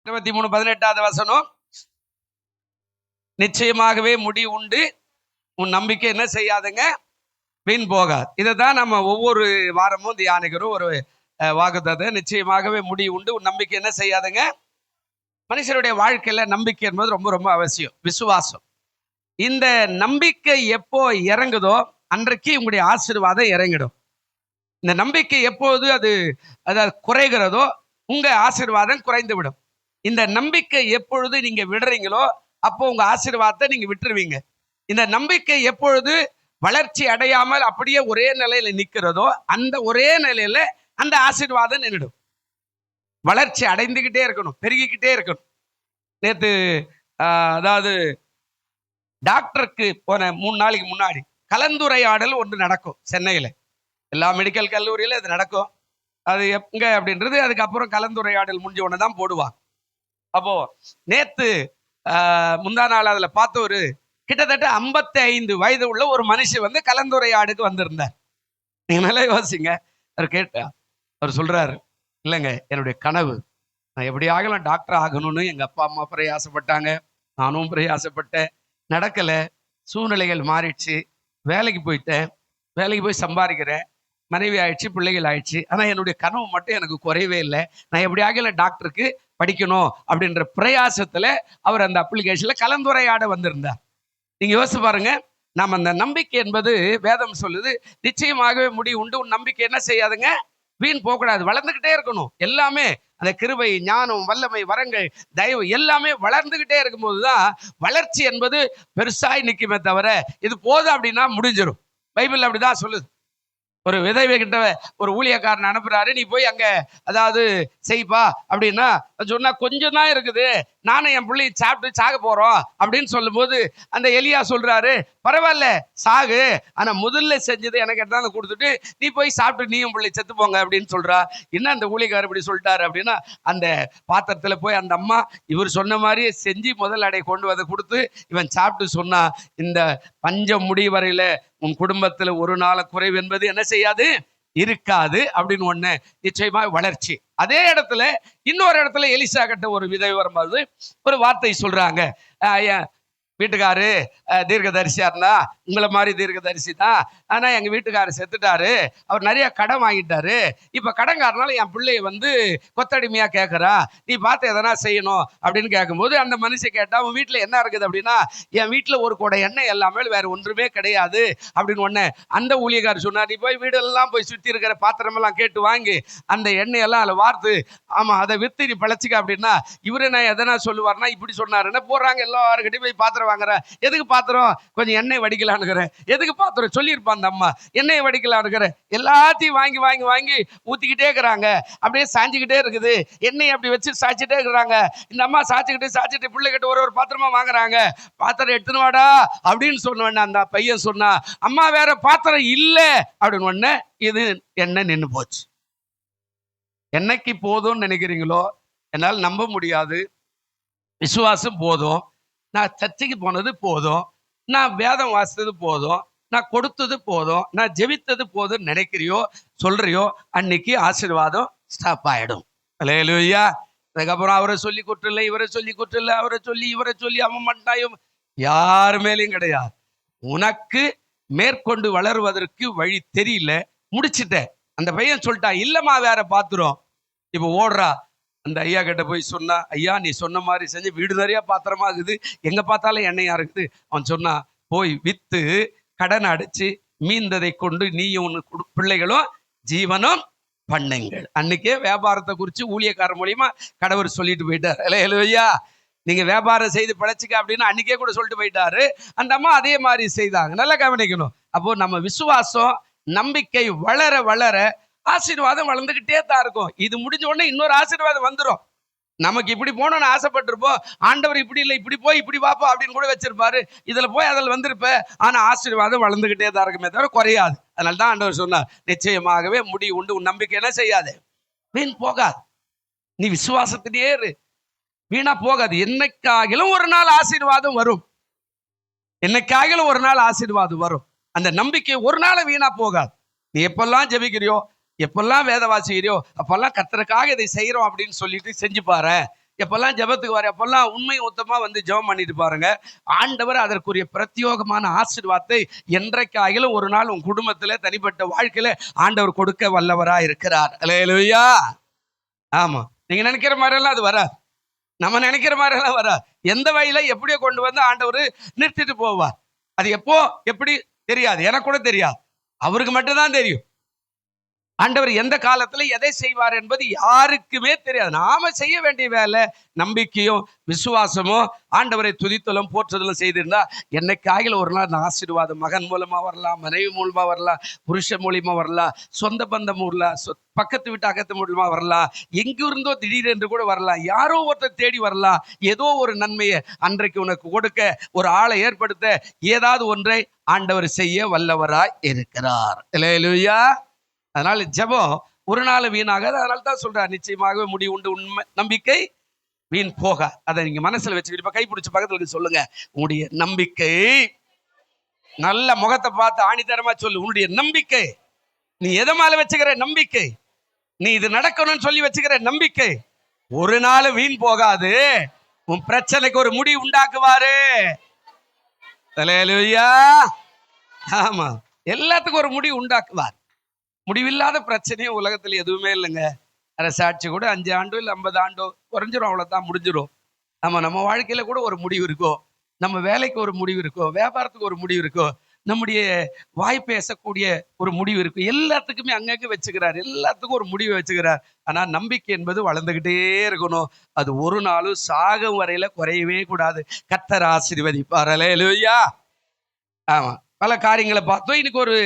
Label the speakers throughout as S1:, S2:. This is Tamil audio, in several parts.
S1: 23:18 நிச்சயமாகவே முடி உண்டு, உன் நம்பிக்கை என்ன செய்யாதுங்க, வீண் போகாது. இதை தான் நம்ம ஒவ்வொரு வாரமும் தியானிக்கிறோம். ஒரு வாக்குத்தத்தம், நிச்சயமாகவே முடி உண்டு, உன் நம்பிக்கை என்ன செய்யாதுங்க. மனுஷருடைய வாழ்க்கையில நம்பிக்கை என்பது ரொம்ப ரொம்ப அவசியம். விசுவாசம், இந்த நம்பிக்கை எப்போ இறங்குதோ அன்றைக்கு உங்களுடைய ஆசீர்வாதம் இறங்கிடும். இந்த நம்பிக்கை எப்போது அது குறைகிறதோ உங்க ஆசீர்வாதம் குறைந்து விடும். இந்த நம்பிக்கை எப்பொழுது நீங்க விடுறீங்களோ அப்போ உங்க ஆசீர்வாதத்தை நீங்க விட்டுருவீங்க. இந்த நம்பிக்கை எப்பொழுது வளர்ச்சி அடையாமல் அப்படியே ஒரே நிலையில நிற்கிறதோ அந்த ஒரே நிலையில அந்த ஆசீர்வாதம் நின்றுடும். வளர்ச்சி அடைந்துகிட்டே இருக்கணும், பெருகிக்கிட்டே இருக்கணும். நேற்று அதாவது டாக்டருக்கு போன 3 நாளைக்கு முன்னாடி கலந்துரையாடல் ஒன்று நடக்கும் சென்னையில. எல்லா மெடிக்கல் கல்லூரியில இது நடக்கும். அது எங்க அப்படின்றது அதுக்கப்புறம் கலந்துரையாடல் முடிஞ்ச உடனே தான் போடுவாங்க. அப்போ நேத்து முந்தா நாள் அதுல பார்த்த ஒரு கிட்டத்தட்ட 55 வயது உள்ள ஒரு மனுஷன் கலந்துரையாடுக்கு வந்திருந்தார். நீங்க நல்லா யோசிங்க. அவர் கேட்டா அவர் சொல்றாரு, இல்லைங்க என்னுடைய கனவு, நான் எப்படி ஆகலாம் டாக்டர் ஆகணும்னு எங்க அப்பா அம்மா பிரயாசப்பட்டாங்க, நானும் பிரயாசப்பட்டேன், நடக்கல, சூழ்நிலைகள் மாறிடுச்சு, வேலைக்கு போயிட்டேன், வேலைக்கு போய் சம்பாதிக்கிறேன், மனைவி ஆயிடுச்சு, பிள்ளைகள் ஆயிடுச்சு, ஆனா என்னுடைய கனவு மட்டும் எனக்கு குறையவே இல்லை, நான் எப்படி ஆகல டாக்டருக்கு படிக்கணும் அப்படின்ற பிரயாசத்துல அவர் அந்த அப்ளிகேஷன்ல கலந்துரையாட வந்திருந்தார். நீங்க யோசிச்சு பாருங்க. நம்ம அந்த நம்பிக்கை என்பது வேதம் சொல்லுது, நிச்சயமாகவே முடி உண்டு, உன் நம்பிக்கை என்ன செய்யாதுங்க, வீண் போகக்கூடாது, வளர்ந்துகிட்டே இருக்கணும். எல்லாமே அந்த கிருபை, ஞானம், வல்லமை, வரங்கள், தயவு எல்லாமே வளர்ந்துகிட்டே இருக்கும்போதுதான் வளர்ச்சி என்பது பெருசாய் நிற்குமே தவிர இது போதும் அப்படின்னா முடிஞ்சிடும். பைபிள் அப்படிதான் சொல்லுது. ஒரு விதவை கிட்ட ஒரு ஊழியக்காரன் அனுப்புறாரு, நீ போய் அங்க அதாவது செய்ப்பா அப்படின்னா சொன்னா கொஞ்சம் தான் இருக்குது, நானும் என் பிள்ளை சாப்பிட்டு சாக போறோம் அப்படின்னு சொல்லும் போது அந்த எலியா சொல்றாரு, பரவாயில்ல சாகு, ஆனா முதல்ல செஞ்சது எனக்கு எடுத்தாந்து கொடுத்துட்டு நீ போய் சாப்பிட்டு நீயும் பிள்ளை செத்து போங்க அப்படின்னு சொல்றா. என்ன அந்த ஊழியக்காரர் இப்படி சொல்லிட்டாரு அப்படின்னா, அந்த பாத்திரத்துல போய் அந்த அம்மா இவர் சொன்ன மாதிரியே செஞ்சு முதல் அடை கொண்டு வந்து கொடுத்து இவன் சாப்பிட்டு சொன்னா, இந்த பஞ்சம் முடிவு வரையில உன் குடும்பத்துல ஒரு நாள் குறைவு என்பது என்ன செய்யாது, இருக்காது அப்படின்னு ஒண்ணு. நிச்சயமா வளர்ச்சி. அதே இடத்துல இன்னொரு இடத்துல எலிசா கிட்ட ஒரு விதவை வரும்போது ஒரு வார்த்தை சொல்றாங்க, வீட்டுக்காரு தீர்க்கதரிசியா இருந்தா உங்களை மாதிரி தீர்க்கதரிசி தான், ஆனா எங்க வீட்டுக்காரர் செத்துட்டாரு, அவர் நிறைய கடன் வாங்கிட்டாரு, இப்ப கடன்காரனால என் பிள்ளைய கொத்தடிமையா கேட்கறா, நீ பார்த்து எதனா செய்யணும் அப்படின்னு கேட்கும்போது அந்த மனுஷன் கேட்டா, உன் வீட்டுல என்ன இருக்குது அப்படின்னா, என் வீட்டுல ஒரு கூட எண்ணெய் எல்லாமே வேற ஒன்றுமே கிடையாது அப்படின்னு ஒண்ணு. அந்த ஊழியக்காரர் சொன்னார், நீ போய் வீடெல்லாம் போய் சுத்தி இருக்கிற பாத்திரம் எல்லாம் கேட்டு வாங்கி அந்த எண்ணெய் எல்லாம் அதில் வார்த்து, ஆமா அதை வித்து நீ பழச்சிக்க அப்படின்னா, இவரு நான் எதனா சொல்லுவார்னா இப்படி சொன்னாருன்னா போறாங்க எல்லாருக்கிட்டையும் போய் பாத்திரம் வாங்குற, எதுக்கு பாத்திரம், கொஞ்சம் எண்ணெய் வடிக்கலான்னுக்கிறேன், எதுக்கு பாத்திரம் சொல்லியிருப்பான் அந்த அம்மா, எண்ணெய் வடிக்கலான்னுக்கிறேன், எல்லாத்தையும் வாங்கி வாங்கி வாங்கி ஊத்திக்கிட்டே இருக்கிறாங்க, அப்படியே சாஞ்சிக்கிட்டே இருக்குது, எண்ணெய் அப்படி வச்சு சாய்ச்சிட்டே இருக்கிறாங்க. இந்த அம்மா சாய்ச்சிக்கிட்டு பிள்ளைகிட்ட ஒரு பாத்திரமா வாங்குறாங்க, பாத்திரம் எடுத்துன்னு வாடா அப்படின்னு சொன்ன அந்த பையன் சொன்னா, அம்மா வேற பாத்திரம் இல்லை அப்படின்னு ஒண்ணு. இது எண்ணெய் நின்று போச்சு. என்னைக்கு போதும்னு நினைக்கிறீங்களோ என்னால் நம்ப முடியாது, விசுவாசம் போதும், நான் சர்ச்சைக்கு போனது போதும், நான் வேதம் வாசித்தது போதும், நான் கொடுத்தது போதும், நான் ஜெபித்தது போதும் நினைக்கிறியோ சொல்றியோ அன்னைக்கு ஆசீர்வாதம் ஸ்டாப் ஆயிடும். அல்லேலூயா. அதுக்கப்புறம் அவரை சொல்லி குற்றில்லை, இவரை சொல்லி குற்றில்லை, அவரை சொல்லி இவரை சொல்லி அவன் மண்டாயும் யார் மேலேயும் கிடையாது. உனக்கு மேற்கொண்டு வளருவதற்கு வழி தெரியல, முடிச்சுட்ட. அந்த பையன் சொல்லிட்டா, இல்லம்மா வேற பாத்துரும். இப்ப ஓடுறா. அந்த ஐயா கிட்ட போய் சொன்னா, ஐயா நீ சொன்ன மாதிரி செஞ்சு வீடு நிறைய பாத்திரமா இருக்குது, எங்க பார்த்தாலும் எண்ணெயா இருக்குது. அவன் சொன்னா, போய் வித்து கடன் அடைச்சு மீந்ததை கொண்டு நீயும் பிள்ளைகளும் ஜீவனம் பண்ணுங்கள். அன்னைக்கே வியாபாரத்தை குறித்து ஊழியக்காரர் மூலியமா கடவுள் சொல்லிட்டு போயிட்டார். இல்லையா, நீங்க வியாபாரம் செய்து பிழைச்சிக்க அப்படின்னு அன்னைக்கே கூட சொல்லிட்டு போயிட்டாரு. அந்த அம்மா அதே மாதிரி செய்தாங்க. நல்லா கவனிக்கணும். அப்போ நம்ம விசுவாசம் நம்பிக்கை வளர வளர ஆசீர்வாதம் வளர்ந்துகிட்டே தான் இருக்கும். இது முடிஞ்ச உடனே இன்னொரு ஆசீர்வாதம் வந்துடும். நமக்கு இப்படி போனோம்னு ஆசைப்பட்டிருப்போம், ஆண்டவர் இப்படி இல்லை இப்படி போய் இப்படி பார்ப்போம் அப்படின்னு கூட வச்சிருப்பாரு, இதுல போய் அதில் வந்திருப்ப, ஆனா ஆசீர்வாதம் வளர்ந்துகிட்டே தான் இருக்குமே தவிர குறையாது. அதனால தான் ஆண்டவர் சொன்னார், நிச்சயமாகவே முடி உண்டு, உன் நம்பிக்கை என்ன செய்யாது, வீண் போகாது. நீ விசுவாசத்திலேயே இரு, வீணா போகாது. என்னைக்காகிலும் ஒரு நாள் ஆசீர்வாதம் வரும், என்னைக்காகிலும் ஒரு நாள் ஆசீர்வாதம் வரும். அந்த நம்பிக்கை ஒரு நாள் வீணா போகாது. நீ எப்பெல்லாம் ஜெபிக்கிறியோ, எப்பெல்லாம் வேத வாசிக்கிறியோ, அப்பெல்லாம் கர்த்தருக்காக இதை செய்யறோம் அப்படின்னு சொல்லிட்டு செஞ்சு பாரு. எப்பெல்லாம் ஜெபத்துக்கு வர அப்பெல்லாம் உண்மை உத்தமா வந்து ஜெபம் பண்ணிட்டு பாருங்க. ஆண்டவர் அதற்குரிய பிரத்யோகமான ஆசீர்வாதத்தை என்றைக்காகிலும் ஒரு நாள் உன் குடும்பத்துல தனிப்பட்ட வாழ்க்கையில ஆண்டவர் கொடுக்க வல்லவரா இருக்கிறார். அல்லேலூயா. ஆமா, நீங்க நினைக்கிற மாதிரி எல்லாம் அது வராது. நம்ம நினைக்கிற மாதிரி எல்லாம் வராது. எந்த வழியில எப்படியோ கொண்டு வந்து ஆண்டவர் நிறுத்திட்டு போவார். அது எப்போ எப்படி தெரியாது, எனக்கு கூட தெரியாது, அவருக்கு மட்டும்தான் தெரியும். ஆண்டவர் எந்த காலத்துல எதை செய்வார் என்பது யாருக்குமே தெரியாது. நாம செய்ய வேண்டிய வேலை நம்பிக்கையும் விசுவாசமும் ஆண்டவரை துதித்தலும் போற்றுதலும் செய்திருந்தா என்னைக்காகில ஒரு நாள் அந்த ஆசீர்வாதம் மகன் மூலமா வரலாம், மனைவி மூலமா வரலாம், புருஷன் மூலியமா வரலாம், சொந்த பந்தம் வரலாம், பக்கத்து வீட்டு அகத்து மூலமா வரலாம், எங்கிருந்தோ திடீரென்று கூட வரலாம், யாரோ ஒருத்தர் தேடி வரலாம். ஏதோ ஒரு நன்மையை அன்றைக்கு உனக்கு கொடுக்க ஒரு ஆளை ஏற்படுத்த ஏதாவது ஒன்றை ஆண்டவர் செய்ய வல்லவராய் இருக்கிறார். அல்லேலூயா. அதனால ஜெபம் ஒரு நாள் வீணாகாது. அதனால தான் சொல்றார், நிச்சயமாகவே முடிவு உண்டு, உண்மை நம்பிக்கை வீண் போக. அதை நீங்க மனசுல வச்சுக்கிட்டு கைப்பிடிச்ச பக்கத்துல சொல்லுங்க, உன்னுடைய நம்பிக்கை, நல்ல முகத்தை பார்த்து ஆணித்தரமா சொல்லு, உன்னுடைய நம்பிக்கை, நீ எதை மேல வச்சுக்கிற நம்பிக்கை, நீ இது நடக்கணும்னு சொல்லி வச்சுக்கிற நம்பிக்கை ஒரு நாள் வீண் போகாது. உன் பிரச்சனைக்கு ஒரு முடிவு உண்டாக்குவாரு. அல்லேலூயா. ஆமா, எல்லாத்துக்கும் ஒரு முடிவு உண்டாக்குவார். முடிவில்லாத பிரச்சனையும் உலகத்துல எதுவுமே இல்லைங்க. அரசாட்சி கூட 5 ஆண்டோ இல்லை 50 ஆண்டோ குறைஞ்சிரும், அவ்வளவுதான், முடிஞ்சிடும். நம்ம வாழ்க்கையில கூட ஒரு முடிவு இருக்கோ, நம்ம வேலைக்கு ஒரு முடிவு இருக்கோ, வியாபாரத்துக்கு ஒரு முடிவு இருக்கோ, நம்முடைய வாய் பேசக்கூடிய ஒரு முடிவு இருக்கு. எல்லாத்துக்குமே அங்கங்க வச்சுக்கிறார், எல்லாத்துக்கும் ஒரு முடிவை வச்சுக்கிறார். ஆனா நம்பிக்கை என்பது வளர்ந்துகிட்டே இருக்கணும். அது ஒரு நாளும் சாகும் வரையில குறையவே கூடாது. கர்த்தர் ஆசீர்வதிப்பார். அல்லேலூயா. ஆமா, பல காரியங்களை பார்த்தோம். இன்னைக்கு ஒரு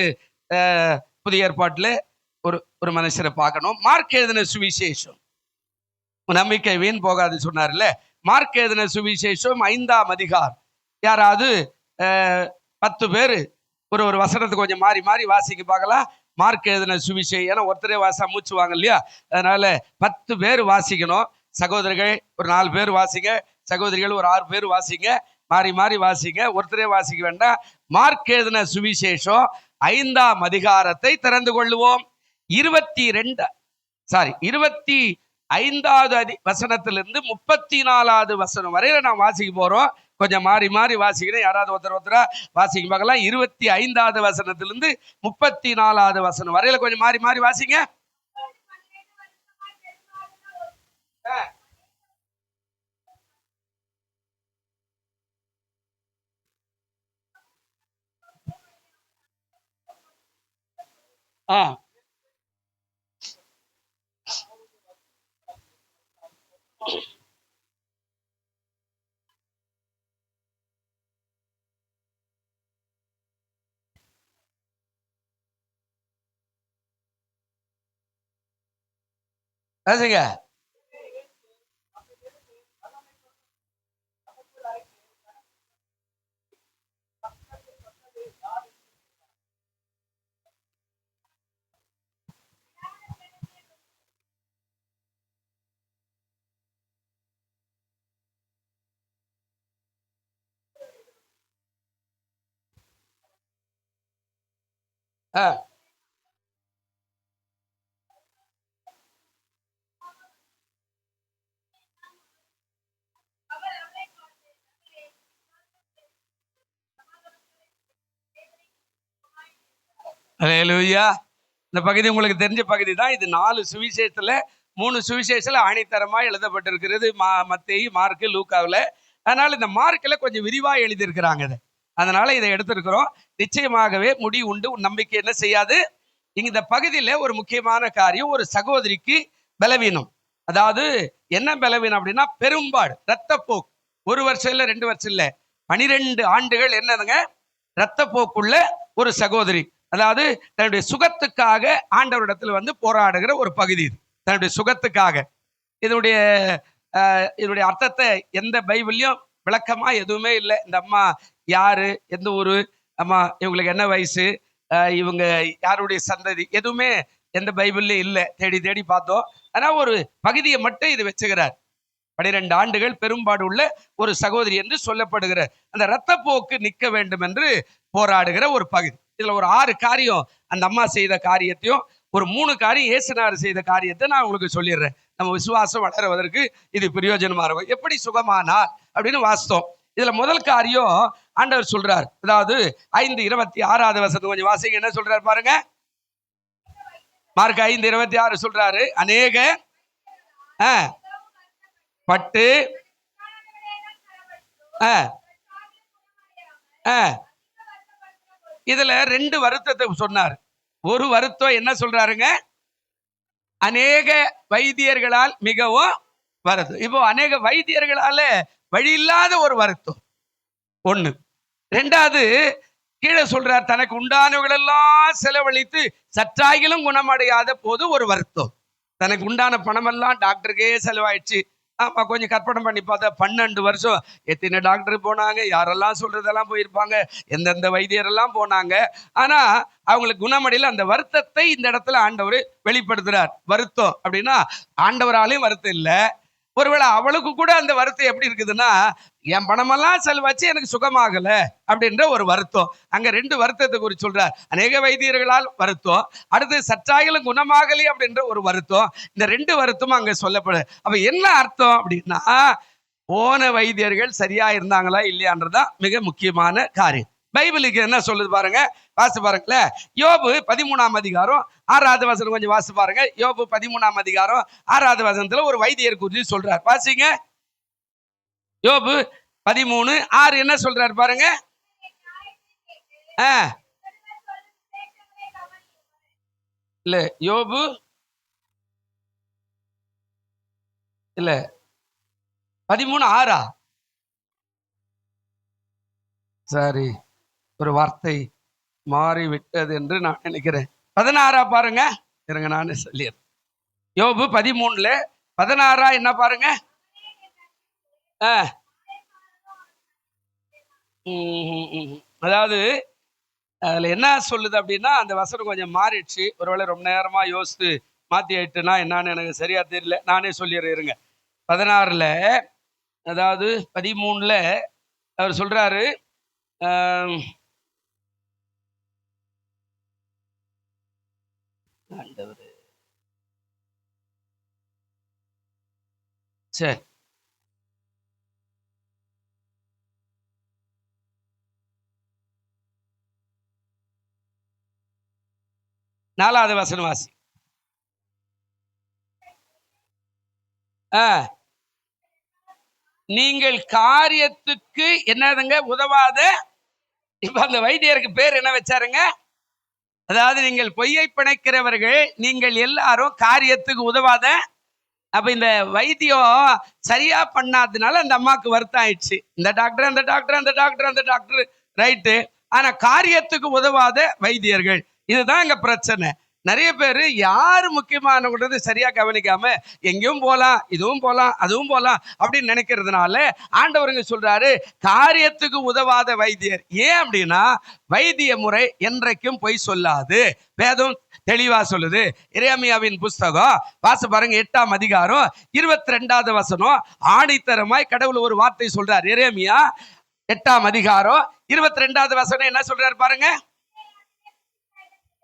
S1: புதிய ஏற்பாட்டுல ஒரு மனுஷரை பார்க்கணும். மார்க் எழுதின சுவிசேஷம், நம்பிக்கை வீண் போகாது சொன்னார்ல. மார்க் எழுதின சுவிசேஷம் 5ஆம் அதிகாரம். யாராவது 10 பேர் ஒரு வசனத்தை கொஞ்சம் மாறி மாறி வாசிக்க பார்க்கலாம். மார்க் எழுதின சுவிசேஷம், ஏன்னா ஒருத்தரே வாசா மூச்சுவாங்க இல்லையா, அதனால 10 பேர் வாசிக்கணும். சகோதரர்கள் ஒரு 4 பேர் வாசிங்க, சகோதரிகள் ஒரு 6 பேர் வாசிங்க, மாறி மாறி வாசிங்க, ஒருத்தரே வாசிக்க வேண்டாம். மார்க் எழுதின சுவிசேஷம் 5ஆம் அதிகாரத்தை திறந்து கொள்ளுவோம். 25வது வசனத்திலிருந்து 34வது வசனம் வரையில நாம் வாசிக்க போறோம். கொஞ்சம் மாறி மாறி வாசிக்கிறேன், யாராவது ஒருத்தரா வாசிக்க பார்க்கலாம். 25வது வசனத்திலிருந்து 34வது வசனம் வரையில கொஞ்சம் மாறி மாறி வாசிங்க. வாசிங்க. அல்லேலூயா. இந்த பகுதி உங்களுக்கு தெரிஞ்ச பகுதி தான். இது 4 சுவிசேஷத்துல 3 சுவிசேஷத்துல ஆணித்தரமா எழுதப்பட்டிருக்கிறது, மத்தேயு, மார்க்கு, லூக்காவில். அதனால இந்த மார்க்கில் கொஞ்சம் விரிவா எழுதியிருக்கிறாங்க. அதனால இதை எடுத்திருக்கிறோம். நிச்சயமாகவே முடிவு உண்டு, உன் நம்பிக்கை என்ன செய்யாது. இந்த பகுதியில ஒரு முக்கியமான காரியம், ஒரு சகோதரிக்கு பலவீனம். அதாவது என்ன பலவீனம் அப்படின்னா, பெரும்பாடு, இரத்தப்போக்கு. 1 வருஷம் இல்ல, 2 வருஷம் இல்ல, 12 ஆண்டுகள் என்னதுங்க, இரத்தப்போக்குள்ள ஒரு சகோதரி. அதாவது தன்னுடைய சுகத்துக்காக ஆண்டவரிடத்துல வந்து போராடுகிற ஒரு பகுதி இது. தன்னுடைய சுகத்துக்காக. இதனுடைய அர்த்தத்தை எந்த பைபிள்லயும் விளக்கமா எதுவுமே இல்லை. இந்த அம்மா யாரு, எந்த ஊரு, அம்மா இவங்களுக்கு என்ன வயசு, இவங்க யாருடைய சந்ததி, எதுவுமே எந்த பைபிள்லயும் இல்லை. தேடி தேடி பார்த்தோம். ஆனா ஒரு பகுதியை மட்டும் இது வச்சுக்கிறார். 12 ஆண்டுகள் பெரும்பாடு உள்ள ஒரு சகோதரி என்று சொல்லப்படுகிற அந்த இரத்தப்போக்கு நிற்க வேண்டும் என்று போராடுகிற ஒரு பகுதி. இதுல ஒரு 6 காரியம் அந்த அம்மா செய்த காரியத்தையும், ஒரு 3 காரியம் இயேசுநாதர் செய்த காரியத்தை நான் உங்களுக்கு சொல்லிடுறேன். நம்ம விசுவாசம் வளருவதற்கு இது பிரயோஜனமா இருக்கும். எப்படி சுகமானார் அப்படின்னு வாசித்தோம். இதுல முதல் காரியம் ஆண்டவர் சொல்றார். அதாவது 5:26 கொஞ்சம் வாசிங்க. என்ன சொல்றாரு பாருங்க. மார்க் 5:26 சொல்றாரு, அநேக பட்டு இதுல 2 வருத்தத்தை சொன்னார். ஒரு வருத்தம் என்ன சொல்றாருங்க, அநேக வைத்தியர்களால் மிகவும் வருத்தம். இப்போ அநேக வைத்தியர்களால வழி இல்லாத ஒரு வருத்தம் ஒண்ணு. 2வது கீழே சொல்றார், தனக்கு உண்டானவர்கள் எல்லாம் செலவழித்து சற்றாகிலும் குணமடையாத போது ஒரு வருத்தம். தனக்கு உண்டான பணமெல்லாம் டாக்டருக்கே செலவாயிடுச்சு. ஆமா, கொஞ்சம் கற்பனை பண்ணி பார்த்தா 12 வருஷம் எத்தனை டாக்டர் போனாங்க, யாரெல்லாம் சொல்றதெல்லாம் போயிருப்பாங்க, எந்தெந்த வைத்தியரெல்லாம் போனாங்க. ஆனா அவங்களுக்கு குணமடையில. அந்த வருத்தத்தை இந்த இடத்துல ஆண்டவர் வெளிப்படுத்துறார். வருத்தம் அப்படின்னா ஆண்டவராலையும் வருத்தம் இல்லை. ஒருவேளை அவளுக்கு கூட அந்த வருத்தம் எப்படி இருக்குதுன்னா, என் பணமெல்லாம் செலவாச்சு எனக்கு சுகமாகல அப்படின்ற ஒரு வருத்தம். அங்க 2 வருத்தத்தை குறித்து சொல்றார். அநேக வைத்தியர்களால் வருத்தம், அடுத்து சற்றாகிலும் குணமாகலே அப்படின்ற ஒரு வருத்தம். இந்த 2 வருத்தமும் அங்க சொல்லப்படுது. அப்ப என்ன அர்த்தம் அப்படின்னா, போன வைத்தியர்கள் சரியா இருந்தாங்களா இல்லையான்றதுதான் மிக முக்கியமான காரியம். பைபிளுக்கு என்ன சொல்லுது பாருங்க, வாசி பாருங்களேன். யோபு 13 கொஞ்சம் வாசி பாருங்க. யோபு 13 ஒரு வைத்தியர் குறித்து சொல்றார். வாசிங்க. யோபு 13:6 என்ன சொல்றாரு பாருங்க. இல்ல யோபு இல்ல 13:6 சரி, ஒரு வார்த்தை மாறிவிட்டது என்று நான் நினைக்கிறேன். 16 பாருங்க. இருங்க நானே சொல்லிடுறேன். யோபு 13:16 என்ன பாருங்க. அதாவது அதுல என்ன சொல்லுது அப்படின்னா, அந்த வசனம் கொஞ்சம் மாறிடுச்சு. ஒருவேளை ரொம்ப நேரமா யோசித்து மாத்தி ஆயிட்டுனா என்னன்னு எனக்கு சரியா தெரியல. நானே சொல்லிடுறேன் இருங்க. 16 அதாவது 13 அவர் சொல்றாரு, சரி 4வது வசனம் வாசி. நீங்கள் காரியத்துக்கு என்னதுங்க உதவாத. இப்ப அந்த வைத்தியருக்கு பேர் என்ன வச்சாருங்க, அதாவது நீங்கள் பொய்யை பிணைக்கிறவர்கள், நீங்கள் எல்லாரும் காரியத்துக்கு உதவாத. அப்ப இந்த வைத்தியம் சரியா பண்ணாததுனால அந்த அம்மாவுக்கு வருத்தம் ஆயிடுச்சு. இந்த டாக்டர் அந்த டாக்டர் அந்த டாக்டர் அந்த டாக்டர் ரைட்டு, ஆனா காரியத்துக்கு உதவாத வைத்தியர்கள். இதுதான் இங்க பிரச்சனை. நிறைய பேர் யாரு முக்கியமானது சரியா கவனிக்காம எங்கேயும் போலாம், இதுவும் போலாம், அதுவும் போலாம் அப்படின்னு நினைக்கிறதுனால ஆண்டவருங்க சொல்றாரு, காரியத்துக்கு உதவாத வைத்தியர். ஏன் அப்படின்னா, வைத்திய முறை என்றைக்கும் பொய் சொல்லாது. வேதம் தெளிவா சொல்லுது. எரேமியாவின் புஸ்தகம் வாசி பாருங்க, 8ஆம் அதிகாரம் 22வது வசனம். ஆணித்தரமாய் கடவுள் ஒரு வார்த்தை சொல்றார். எரேமியா 8ஆம் அதிகாரம் 22வது வசனம் என்ன சொல்றாரு பாருங்க.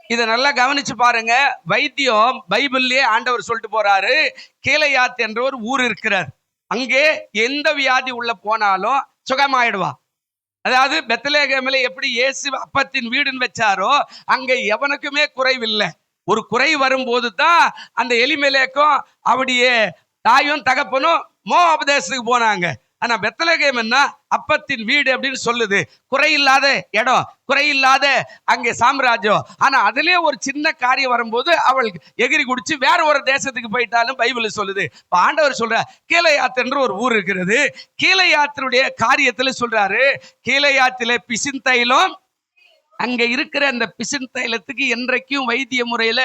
S1: இதை நல்லா கவனிச்சு பாருங்க. வைத்தியம் பைபிள்லயே ஆண்டவர் சொல்லிட்டு போறாரு. கீலேயாத் என்ற ஒரு ஊர் இருக்கிறார். அங்கே எந்த வியாதி உள்ள போனாலும் சுகமாயிடுவா. அதாவது பெத்லகேமில் எப்படி இயேசு அப்பத்தின் வீடுன்னு வச்சாரோ, அங்க எவனுக்குமே குறைவில்லை. ஒரு குறை வரும்போது தான் அந்த எலிமெலேக்கும் அவருடைய தாயும் தகப்பனும் மோவாப் தேசத்துக்கு போனாங்க. ஆனா பெத்லகேம் என்ன, அப்பத்தின் வீடு அப்படின்னு சொல்லுது. குறையில்லாத இடம், குறையில்லாத அங்கே சாம்ராஜ்யம். ஆனா அதுலயே ஒரு சின்ன காரியம் வரும்போது அவள் எகிரி குடிச்சு வேற ஒரு தேசத்துக்கு போயிட்டாலும் பைபிள் சொல்லுது. ஆண்டவர் சொல்ற, கீலேயாத் என்று ஒரு ஊர் இருக்கிறது. கீலேயாத்தினுடைய காரியத்துல சொல்றாரு, கீலேயாத்திலே பிசின் தைலம், அங்க இருக்கிற அந்த பிசின் தைலத்துக்கு என்றைக்கும் வைத்திய முறையில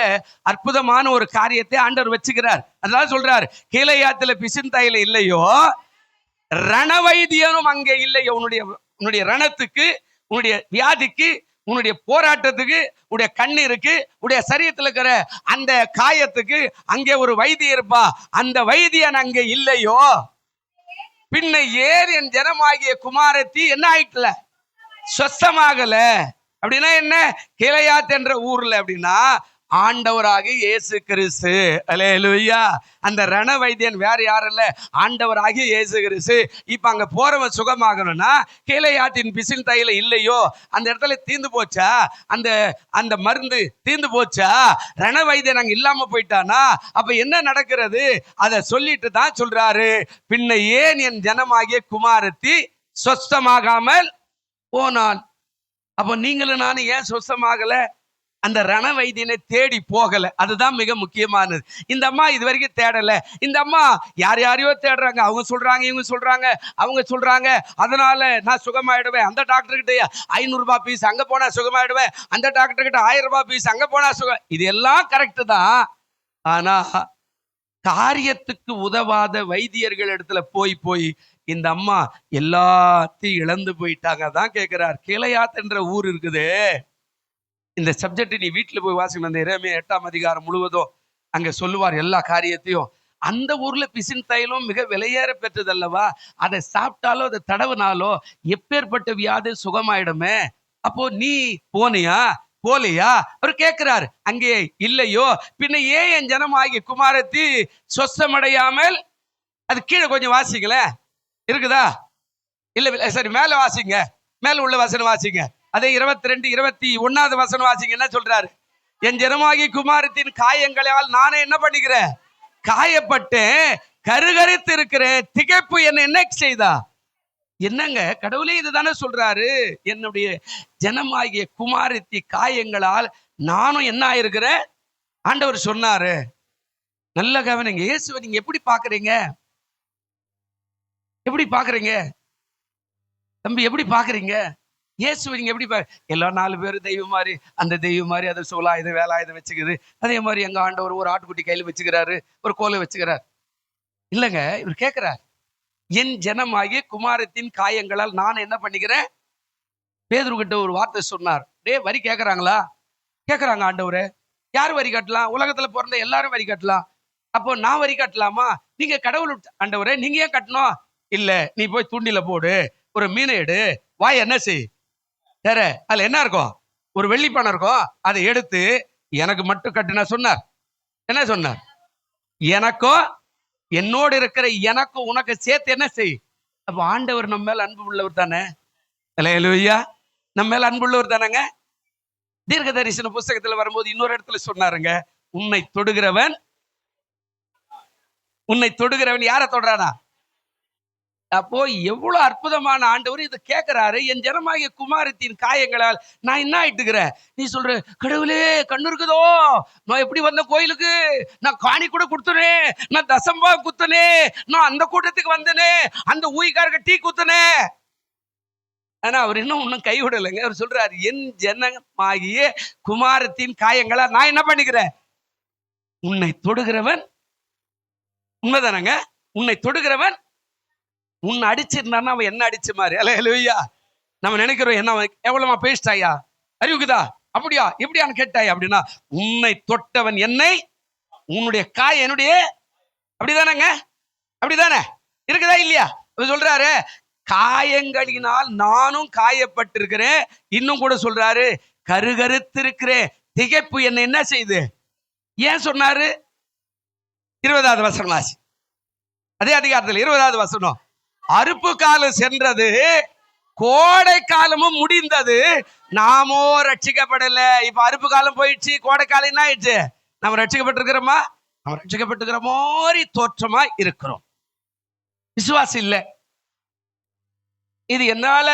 S1: அற்புதமான ஒரு காரியத்தை ஆண்டவர் வச்சுக்கிறார். அதனால சொல்றாரு, கீலேயாத்தில பிசின் தைலம் இல்லையோ, ரண வைத்தியனும் அங்கே இல்லையோ. உன்னுடைய ரணத்துக்கு, உன்னுடைய வியாதிக்கு, உன்னுடைய போராட்டத்துக்கு, உன்னுடைய கண்ணீருக்கு, உன்னுடைய சரீரத்தில் இருக்கிற அந்த காயத்துக்கு அங்கே ஒரு வைத்தியம் இருப்பா. அந்த வைத்தியன் அங்கே இல்லையோ, பின்ன ஏன் என் ஜனமாகிய குமாரத்தி என்ன ஆயிட்டல, சொஸ்தமாகல. அப்படின்னா என்ன, கீலேயாத் என்ற ஊர்ல அப்படின்னா ஆண்டவராகிய இயேசு கிறிஸ்து. அல்லேலூயா. அந்த ரண வைத்தியன் வேற யாரும் இல்ல, ஆண்டவராகிய இயேசு கிறிஸ்து. இப்ப அங்க போறவன் சுகமாகணும்னா கீலேயாத்தின் பிசின் தைல இல்லையோ, அந்த இடத்துல தீந்து போச்சா, அந்த அந்த மருந்து தீந்து போச்சா, ரண வைத்தியன் அங்க இல்லாம போயிட்டானா, அப்ப என்ன நடக்கிறது? அதை சொல்லிட்டு தான் சொல்றாரு, பின்ன ஏன் என் ஜனமாகிய குமாரத்தி சொஸ்தமாகாமல் போனான். அப்போ நீங்களும் நானும் ஏன் சொஸ்தமாகல? அந்த ரண வைத்தியனை தேடி போகல. அதுதான் மிக முக்கியமானது. இந்த அம்மா இது வரைக்கும் தேடல. இந்த அம்மா யார் யாரையோ தேடுறாங்க. அவங்க சொல்றாங்க, இவங்க சொல்றாங்க, அவங்க சொல்றாங்க, அதனால நான் சுகமாயிடுவேன். அந்த டாக்டர் கிட்ட 500 ரூபாய் பீஸ், அங்க போனா சுகமாயிடுவேன். அந்த டாக்டர் கிட்ட 1000 ரூபாய் பீஸ், அங்க போனா சுகம். இது எல்லாம் கரெக்ட் தான். ஆனா காரியத்துக்கு உதவாத வைத்தியர்கள் இடத்துல போய் போய் இந்த அம்மா எல்லாத்தையும் இழந்து போயிட்டாங்க. தான் கேட்கிறார். கீலேயாத் என்ற ஊர் இருக்குது. இந்த சப்ஜெக்ட் நீ வீட்டுல போய் வாசிக்கணும். அந்த எரேமியா 8ஆம் அதிகாரம் முழுவதும் அங்க சொல்லுவார் எல்லா காரியத்தையும். அந்த ஊர்ல பிசின் தைலம் மிக விலையேற பெற்றதல்லவா, அதை சாப்பிட்டாலோ அதை தடவுனாலோ எப்பேற்பட்ட வியாதி சுகமாயிடுமே. அப்போ நீ போனியா போலையா? அவர் கேட்கிறார். அங்கே இல்லையோ, பின்ன ஏன் என் ஜனமாகிய குமாரத்தி சொஸ்தமடையாமல்? அது கீழே கொஞ்சம் வாசிக்கல, இருக்குதா? இல்ல சரி, மேல வாசிங்க, மேல உள்ள வசனம் வாசிங்க. அதே 22, 21 வசனம் வாசிங்க. என்ன சொல்றாரு? என் ஜனமாகிய குமாரத்தின் காயங்களால் நானே என்ன பண்ணிக்கிறேன்? காயப்பட்டேன், கருகரித்து இருக்கிறேன். திகைப்பு என்ன செய்தா? என்னங்க கடவுளே இதுதானே சொல்றாரு, என்னுடைய ஜனமாகிய குமாரத்தி காயங்களால் நானும் என்ன ஆயிருக்கிறேன். ஆண்டவர் சொன்னாரு. நல்ல கவனிங்க. இயேசுவை நீங்க எப்படி பாக்குறீங்க? எப்படி பாக்குறீங்க தம்பி? எப்படி பாக்குறீங்க இயேசுவை? நீங்க எப்படி எல்லா 4 பேர் தெய்வம் மாதிரி, அந்த தெய்வம் மாதிரி அதை இதை வேலாயுதம் வச்சுக்குது. அதே மாதிரி எங்க ஆண்டவர் ஒரு ஆட்டுக்குட்டி கையில வச்சுக்கிறாரு, ஒரு கோலை வச்சுக்கிறார். இல்லைங்க, இவர் கேட்கிறார், என் ஜனமாகிய குமாரத்தின் காயங்களால் நான் என்ன பண்ணிக்கிறேன்? பேதுரு கிட்ட ஒரு வார்த்தை சொன்னார். வரி கேட்கறாங்களா? கேட்கறாங்க. ஆண்டவரே, யார் வரி கட்டலாம்? உலகத்துல பிறந்த எல்லாரும் வரி கட்டலாம். அப்போ நான் வரி கட்டலாமா? நீங்க கடவுள் ஆண்டவரே, நீங்க ஏன் கட்டணும்? இல்ல, நீ போய் தூண்டில போடு, ஒரு மீனை எடு, வாய் என்ன செய், வேற அதுல என்ன இருக்கும்? ஒரு வெள்ளி பணம் இருக்கும், அதை எடுத்து எனக்கு மட்டும் கட்டுனா சொன்னார். என்ன சொன்னார்? எனக்கும் என்னோடு இருக்கிற எனக்கும் உனக்கு சேர்த்து என்ன செய். அப்ப ஆண்டவர் நம்ம மேல அன்பு உள்ளவர் தானே? அல்லேலூயா. நம்ம மேல அன்பு உள்ளவர் தானேங்க. தீர்க்க தரிசன புஸ்தகத்துல வரும்போது இன்னொரு இடத்துல சொன்னாருங்க, உன்னை தொடுகிறவன் யாரை தொடுறானா? அப்போ எவ்வளவு அற்புதமான ஆண்டவர் இதை கேட்கிறாரு. என் ஜனமாகிய குமாரத்தின் காயங்களால் நான் என்ன ஆயிட்டுக்கிறேன்? நீ சொல்ற, கடவுளே கண்ணு இருக்குதோ, நான் எப்படி வந்த கோயிலுக்கு, நான் காணி கூட கொடுத்தனே, நான் தசம்பா குத்தனே, நான் அந்த கூட்டத்துக்கு வந்தனே, அந்த ஊய்காரங்க டீ குத்தனே. ஆனா அவர் இன்னும் கைவிடலைங்க. அவர் சொல்றாரு, என் ஜனமாகிய குமாரத்தின் காயங்களால் நான் என்ன பண்ணிக்கிறேன்? உன்னை தொடுகிறவன். உண்மைதானங்க? உன்னை தொடுகிறவன் உன்னை அடிச்சிருந்தான்னா அவன் என்ன அடிச்ச மாதிரி. அல்லேலூயா. நம்ம நினைக்கிறோம், என்ன எவ்வளவுமா பேசிட்டாயா, அறிவுக்குதா, அப்படியா எப்படியான்னு கேட்டாயா அப்படின்னா, உன்னை தொட்டவன் என்னை, உன்னுடைய காய் என்னுடைய. அப்படிதானங்க? அப்படிதானே? இருக்குதா இல்லையா? சொல்றாரு, காயங்களினால் நானும் காயப்பட்டிருக்கிறேன். இன்னும் கூட சொல்றாரு, கருகருத்து இருக்கிறேன், திகைப்பு என்ன செய்து. ஏன் சொன்னாரு? 20வது வசனம் ஆச்சு. அதே அதிகாரத்தில் 20வது வசனம், அறுப்பு காலம் சென்றது, கோடை காலமும் முடிந்தது, நாமோ ரட்சிக்கப்படல. இப்ப அறுப்பு காலம் போயிடுச்சு, கோடை காலம் என்ன ஆயிடுச்சு? நம்ம ரட்சிக்கப்பட்டிருக்கிறோமா? நம்ம ரட்சிக்கப்பட்டிருக்கிற மாதிரி தோற்றமா இருக்கிறோம். விசுவாசம் இல்ல. இது என்னால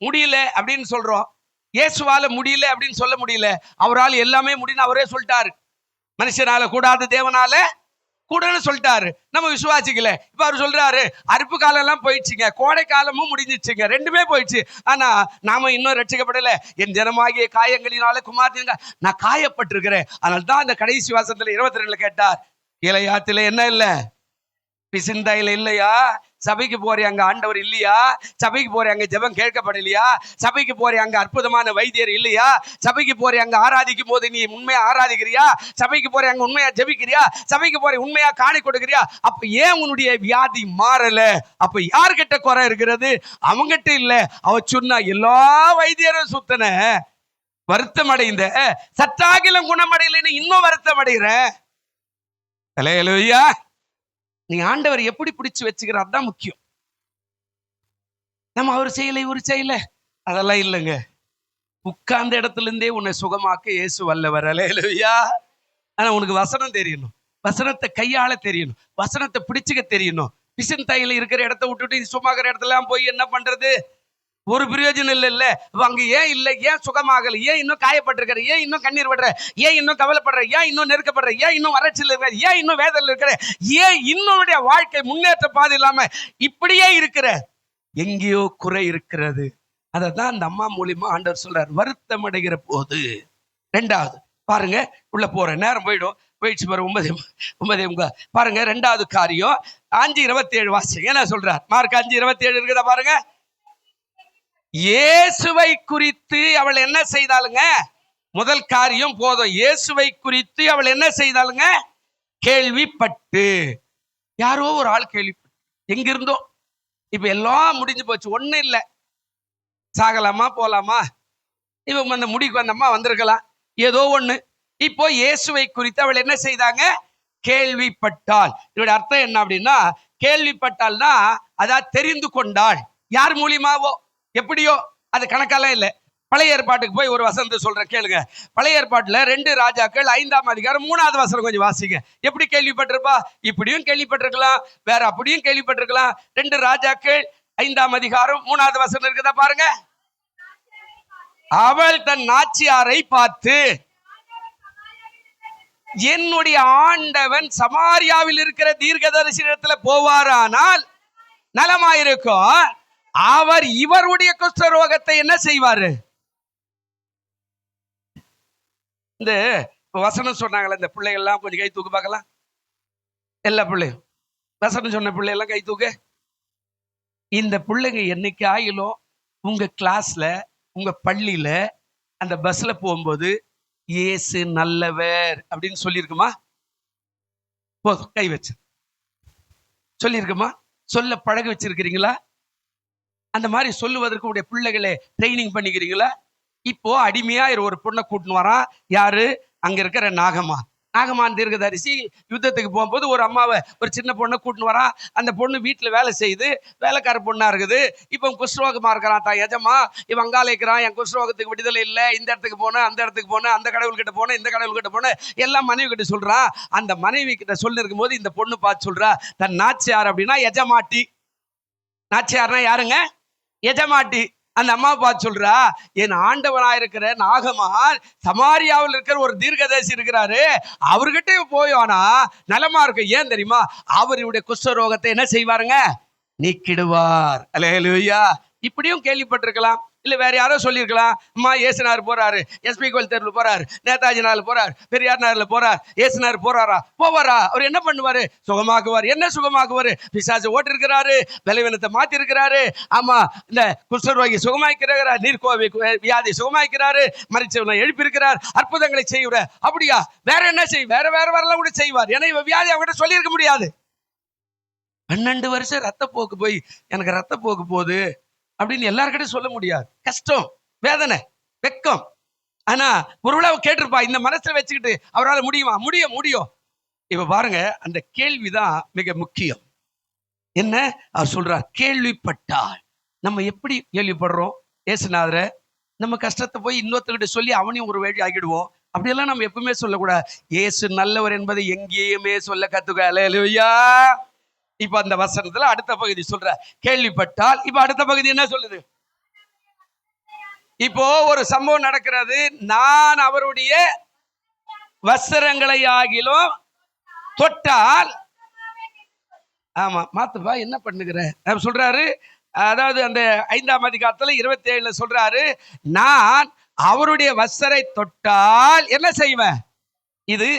S1: முடியல அப்படின்னு சொல்றோம். இயேசுவால முடியல அப்படின்னு சொல்ல முடியல. அவரால் எல்லாமே முடியும் அவரே சொல்லிட்டாரு. மனுஷனால கூடாது, தேவனால கூடன்னு சொல்லிட்டாரு. நம்ம விசுவாசிக்கல. இப்ப அவர் சொல்றாரு, அறுப்பு காலம் எல்லாம் போயிடுச்சுங்க, கோடை காலமும் முடிஞ்சிச்சுங்க, ரெண்டுமே போயிடுச்சு. ஆனா நாம இன்னும் ரட்சிக்கப்படல. என் ஜனமாகிய காயங்களினால குமாரத்தின் நான் காயப்பட்டிருக்கிறேன். அதனால தான் அந்த கடைசி வாசத்துல 22 கேட்டார், கீலேயாத்தில என்ன இல்ல? பிசின்தாயில இல்லையா? சபைக்கு போறே அங்க ஆண்டவர் இல்லையா? சபைக்கு போறே அங்க ஜெபம் கேட்கப்படலையா? சபைக்கு போறே அங்க அற்புதமான வைத்தியர் இல்லையா? சபைக்கு போறே அங்க ஆராதிக்கும் போது நீ உண்மையா ஆராதிக்கிறியா? சபைக்கு போறே அங்க உண்மையா ஜெபிக்கிறியா? சபைக்கு போறே உண்மையா காணி கொடுக்கிறியா? அப்ப ஏன் உன்னுடைய வியாதி மாறல? அப்ப யார்கிட்ட குறை இருக்கிறது? அவங்கிட்ட இல்ல. அவ சொன்னா எல்லா வைத்தியரும் சுத்தன, வருத்தம் அடைந்த சற்றாகிலும் குணமடையலைன்னு இன்னும் வருத்தம் அடைகிறேன். அல்லேலூயா. நீ ஆண்டவர் எப்படி பிடிச்சு வச்சுக்கிறார் தான் முக்கியம். நம்ம அவர் செய்யலை இவர் செய்யல அதெல்லாம் இல்லைங்க. உட்கார்ந்த இடத்துல இருந்தே உன்னை சுகமாக்க இயேசு வல்லவர். அல்லேலூயா. ஆனா உனக்கு வசனம் தெரியணும், வசனத்தை கையாள தெரியணும், வசனத்தை பிடிச்சுக்க தெரியணும். பிசின் தையில இருக்கிற இடத்த விட்டுட்டு சும்மாக்கிற இடத்துல போய் என்ன பண்றது? ஒரு பிரயோஜனம் இல்ல. அங்க ஏன் இல்லை, ஏன் சுகமாகல, ஏன் இன்னும் காயப்பட்டிருக்கிற, ஏன் இன்னும் கண்ணீர் விடுற, ஏன் இன்னும் கவலைப்படுற, ஏன் இன்னும் நெருக்கப்படுற, ஏன் இன்னும் வறட்சியில் இருக்கிற, ஏன் இன்னும் வேதனையில் இருக்கிற, ஏன் இன்னும் வாழ்க்கை முன்னேற்ற பாதை இல்லாம இப்படியே இருக்கிற? எங்கேயோ குறை இருக்கிறது. அதை தான் அந்த அம்மா மூலியமா ஆண்டவர் சொல்றார், வருத்தம் அடைகிற போது. ரெண்டாவது பாருங்க, உள்ள போற நேரம் போயிடுச்சு பாருங்க. 9 பாருங்க. ரெண்டாவது காரியம் 5:27 வாசிங்க. என்ன சொல்றார்? மார்க் 5:27 இருக்குதா பாருங்க. இயேசுவை குறித்து அவள் என்ன செய்தாளுங்க? முதல் காரியம் போதும். இயேசுவை குறித்து அவள் என்ன செய்தாளுங்க? கேள்விப்பட்டு. யாரோ ஒரு ஆள் கேள்விப்பட்டு, எங்கிருந்தோ. இப்ப எல்லாம் முடிஞ்சு போச்சு, ஒண்ணும் இல்லை. சாகலாமா போலாமா, இவங்க அந்த முடிக்கு வந்தம்மா வந்திருக்கலாம், ஏதோ ஒண்ணு. இப்போ இயேசுவை குறித்து அவள் என்ன செய்தாங்க? கேள்விப்பட்டாள். இதோட அர்த்தம் என்ன அப்படின்னா, கேள்விப்பட்டாள்னா அதான் தெரிந்து கொண்டாள். யார் மூலியமாவோ எப்படியோ, அது கணக்கெல்லாம் இல்லை. பழைய ஏற்பாட்டுக்கு போய் ஒரு வசனத்தை சொல்றேன் கேளுங்க. பழைய ஏற்பாட்டுல 2 ராஜாக்கள் 5ஆம் அதிகாரம் 3வது வசனம் கொஞ்சம் வாசிங்க. எப்படி கேள்விப்பட்டிருப்பா? இப்படியும் கேள்விப்பட்டிருக்கலாம், வேற அப்படியும் கேள்விப்பட்டிருக்கலாம். 2 ராஜாக்கள் 5ஆம் அதிகாரம் 3வது வசனம் இருக்குதா பாருங்க. அவள் தன் நாச்சியாரை பார்த்து, என்னுடைய ஆண்டவன் சமாரியாவில் இருக்கிற தீர்க்கதரிசியிடத்துல போவாரானால் நலமாயிருக்கும். அவர் இவருடைய குஷ்டரோகத்தை என்ன செய்வாரு? இந்த வசனம் சொன்னாங்களே இந்த பிள்ளைகள் எல்லாம் கொஞ்சம் கை தூக்கு பார்க்கலாம். எல்லா பிள்ளையும் வசனம் சொன்ன பிள்ளைகள் கை தூக்கு. இந்த பிள்ளைங்க என்னைக்கு ஆயிலும் உங்க கிளாஸ்ல, உங்க பள்ளியில, அந்த பஸ்ல போகும்போது இயேசு நல்லவர் அப்படின்னு சொல்லியிருக்குமா? போதும், கை வச்சு சொல்லியிருக்குமா? சொல்ல பழக வச்சிருக்கிறீங்களா? அந்த மாதிரி சொல்லுவதற்கு உடைய பிள்ளைகளை ட்ரைனிங் பண்ணிக்கிறீங்களா? இப்போ அடிமையா ஒரு பொண்ணை கூட்டின்னு வரான். யாரு? அங்க இருக்கிற நாகமான் தீர்க்கதரிசி யுத்தத்துக்கு போகும்போது ஒரு அம்மாவை, ஒரு சின்ன பொண்ணை கூட்டின்னு வரான். அந்த பொண்ணு வீட்டுல வேலை செய்யுது, வேலைக்கார பொண்ணா இருக்குது. இப்போ குஷ்ரோகமா இருக்கிறான் தான் எஜமா. இவன் அங்கால இருக்கிறான், என் குஷ்ரோகத்துக்கு விடுதலை இல்லை, இந்த இடத்துக்கு போனேன், அந்த இடத்துக்கு போனேன், அந்த கடவுள்கிட்ட போனேன், இந்த கடவுள்கிட்ட போனேன், எல்லாம் மனைவி கிட்ட சொல்றான். அந்த மனைவி கிட்ட சொல்லி இருக்கும் போது இந்த பொண்ணு பார்த்து சொல்றா, தன் நாச்சியார் அப்படின்னா எஜமாட்டி. நாச்சியார்னா யாருங்க? எஜமாட்டி. அந்த அம்மா பார்த்து சொல்றா, என் ஆண்டவனாயிருக்கிற நாகமான் சமாரியாவில் இருக்கிற ஒரு தீர்க்கதரிசி இருக்கிறாரு, அவர்கிட்ட போயோனா நலமா இருக்கு. ஏன் தெரியுமா? அவருடைய குஷ்டரோகத்தை என்ன செய்வாருங்க? நீக்கிடுவார். அல்லேலூயா. இப்படியும் கேள்விப்பட்டிருக்கலாம். இல்ல வேற யாரோ சொல்லியிருக்கலாம். அம்மா ஏசுனார் போறாரு, எஸ்பி கோயில் தெருவில் போறாரு, நேதாஜி நகர்ல போறாரு, பெரியார் நகர்ல போறார். ஏசுனார் போவாரா? அவர் என்ன பண்ணுவாரு? சுகமாக்குவார். என்ன சுகமாக்குவாரு? பிசாசு ஓட்டு இருக்கிறாரு, பலவீனத்தை மாத்தி இருக்கிறாரு. ஆமா, இந்த குஷ்டரோகி சுகமாக்கிறார், நீர்க்கோவை வியாதி சுகமாக்கிறாரு, மரிச்சவனை எழுப்பியிருக்கிறார், அற்புதங்களை செய்வார். அப்படியா? வேற என்ன வேறலாம் கூட செய்வார். ஏன்னா இவ வியாதி அவங்ககிட்ட சொல்லியிருக்க முடியாது. 12 வருஷம் ரத்தப்போக்கு போய் எனக்கு ரத்தப்போக்கு போகுது அப்படின்னு எல்லாருக்கிட்டையும் சொல்ல முடியாது. கஷ்டம், வேதனை, வெக்கம். ஆனா ஒருவேளை கேட்டிருப்பா, இந்த மனசுல வச்சுக்கிட்டு அவரால் முடியுமா? முடியும். இப்ப பாருங்க, அந்த கேள்விதான் மிக முக்கியம். என்ன அவர் சொல்றார்? கேள்விப்பட்டால். நம்ம எப்படி கேள்விப்படுறோம்? ஏசுநாதரை நம்ம கஷ்டத்தை போய் இன்னொருத்தர்கிட்ட சொல்லி அவனையும் ஒரு வழி ஆகிடுவோம். அப்படியெல்லாம் நம்ம எப்பவுமே சொல்லக்கூடாது. இயேசு நல்லவர் என்பதை எங்கேயுமே சொல்ல கத்துக்க. அல்லேலூயா. இப்ப அந்த வசனத்துல அடுத்த பகுதி சொல்ற, கேள்விப்பட்டால். இப்ப அடுத்த பகுதி என்ன சொல்லுது? இப்போ ஒரு சம்பவம் நடக்கிறது. நான் அவருடைய வஸ்திரங்களை ஆகிலும் தொட்டால். ஆமா, மாத்துப்பா, என்ன பண்ணுகிற சொல்றாரு. அதாவது அந்த 5ஆம் அதிகாரத்துல 27 சொல்றாரு, நான் அவருடைய வஸ்திரை தொட்டால் என்ன செய்வேன்? இது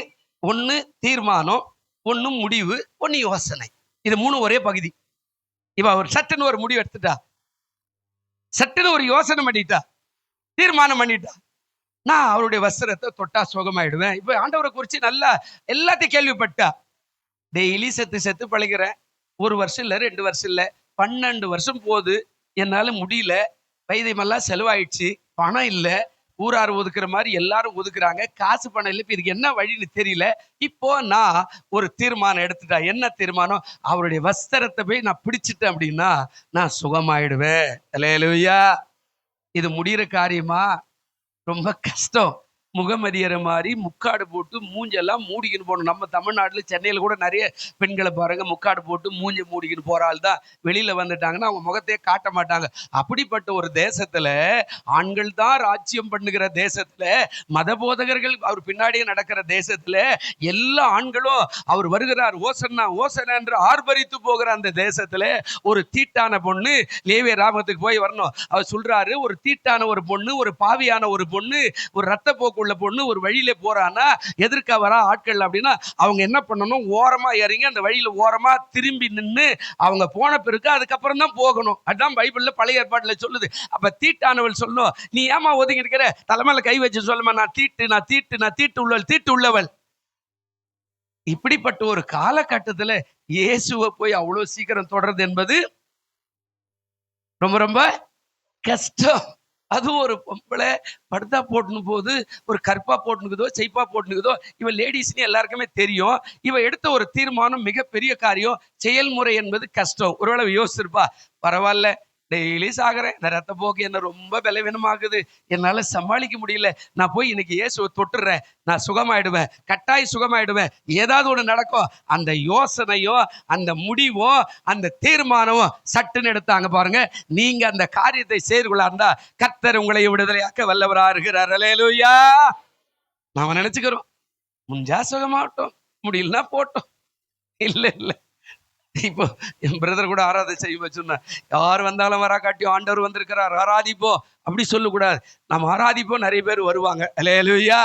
S1: ஒண்ணு தீர்மானம், ஒண்ணு முடிவு, ஒண்ணு யோசனை. இது 3 ஒரே பகுதி. இப்ப அவர் சட்டுன்னு ஒரு முடிவு எடுத்துட்டா, சட்டுன்னு ஒரு யோசனை பண்ணிட்டா, தீர்மானம் பண்ணிட்டா, நான் அவருடைய வஸ்திரத்தை தொட்டா சுகமாயிடுவேன். இப்ப ஆண்டவரை குறிச்சு நல்லா எல்லாத்தையும் கேள்விப்பட்டா. டெய்லி செத்து பழகிறேன். 1 வருஷம் இல்ல, 2 வருஷம் இல்ல, 12 வருஷம் போகுது, என்னால முடியல, வைத்தியமெல்லாம் செலவாயிடுச்சு, பணம் இல்லை, ஊரார் ஒதுக்குற மாதிரி எல்லாரும் ஒதுக்குறாங்க. காசு பணம் இல்லை. இப்ப இதுக்கு என்ன வழின்னு தெரியல. இப்போ நான் ஒரு தீர்மானம் எடுத்துட்டேன். என்ன தீர்மானம்? அவருடைய வஸ்திரத்தை போய் நான் பிடிச்சிட்டேன் அப்படின்னா நான் சுகமாயிடுவேன். அல்லேலூயா. இது முடிகிற காரியமா? ரொம்ப கஷ்டம். முகமதியற மாதிரி முக்காடு போட்டு மூஞ்செல்லாம் மூடிக்கின்னு போகணும். நம்ம தமிழ்நாட்டில் சென்னையில் கூட நிறைய பெண்களை பாருங்க, முக்காடு போட்டு மூஞ்சை மூடிக்கின்னு போற ஆள் தான் வெளியில வந்துட்டாங்கன்னா அவங்க முகத்தையே காட்ட மாட்டாங்க. அப்படிப்பட்ட ஒரு தேசத்துல, ஆண்கள் தான் ராஜ்யம் பண்ணுகிற தேசத்துல, மத போதகர்கள் அவர் பின்னாடியே நடக்கிற தேசத்துல, எல்லா ஆண்களும் அவர் வருகிறார் ஓசன்னா ஓசனா என்று ஆர்ப்பரித்து போகிற அந்த தேசத்துல ஒரு தீட்டான பொண்ணு லேவிய ராமத்துக்கு போய் வரணும். அவர் சொல்றாரு, ஒரு தீட்டான ஒரு பொண்ணு, ஒரு பாவியான ஒரு பொண்ணு, ஒரு ரத்த போக்கு உள்ள பொண்ணு ஒரு வழியில போறான்னா எதிர்க்க வர ஆட்கள் அப்படின்னா அவங்க என்ன பண்ணணும்? ஓரமா இறங்கி அந்த வழியில ஓரமா திரும்பி நின்று அவங்க போன பிறகு அதுக்கப்புறம் தான் போகணும். அதுதான் பைபிள்ல பழைய ஏற்பாட்டுல சொல்லுது. அப்ப தீட்டானவள் சொல்லும், நீ ஏமா ஒதுங்கி இருக்கிற? தலைமையில கை வச்சு சொல்லுமா, நான் தீட்டு உள்ளவள். இப்படிப்பட்ட ஒரு காலகட்டத்துல இயேசுவை போய் அவ்வளவு சீக்கிரம் தொடர்றது என்பது ரொம்ப ரொம்ப கஷ்டம். அதுவும் ஒரு பொம்பளை படுத்தா போட்டுன்னு போது, ஒரு கற்பா போட்டுனுக்குதோ செய்ப்பா போட்டுனுக்குதோ, இவ லேடிஸ்னு எல்லாருக்குமே தெரியும். இவ எடுத்த ஒரு தீர்மானம் மிகப்பெரிய காரியம். செயல்முறை என்பது கஷ்டம். ஒருவேளை யோசிச்சிருப்பா, பரவாயில்ல டெய்லி சாகிறேன், இந்த ரத்த போக்கு என்ன ரொம்ப பலவீனமாகுது, என்னால சமாளிக்க முடியல, நான் போய் இன்னைக்கு இயேசுவை தொட்டுறேன், நான் சுகமாயிடுவேன், கட்டாயம் சுகமாயிடுவேன், ஏதாவது ஒன்று நடக்கும். அந்த யோசனையோ அந்த முடிவோ அந்த தீர்மானமோ சட்டுன்னு எடுத்தாங்க பாருங்க. நீங்க அந்த காரியத்தை செய்துகொள்ள இருந்தா கர்த்தர் உங்களை விடுதலையாக்க வல்லவரா இருக்கிறார். அல்லேலூயா. நாம நினைச்சுக்கிறோம், முடிஞ்சா சுகமாகட்டும், முடியலன்னா போட்டோம். இல்ல இல்ல, இப்போ என் பிரதர் கூட ஆராதனை செய்ய சொன்ன, யார் வந்தாலும் வரா காட்டியும் ஆண்டவர் வந்திருக்கிறார், ஆராதிப்போம் அப்படி சொல்லக்கூடாது. நம்ம ஆராதிப்போம், நிறைய பேர் வருவாங்க. அல்லேலூயா.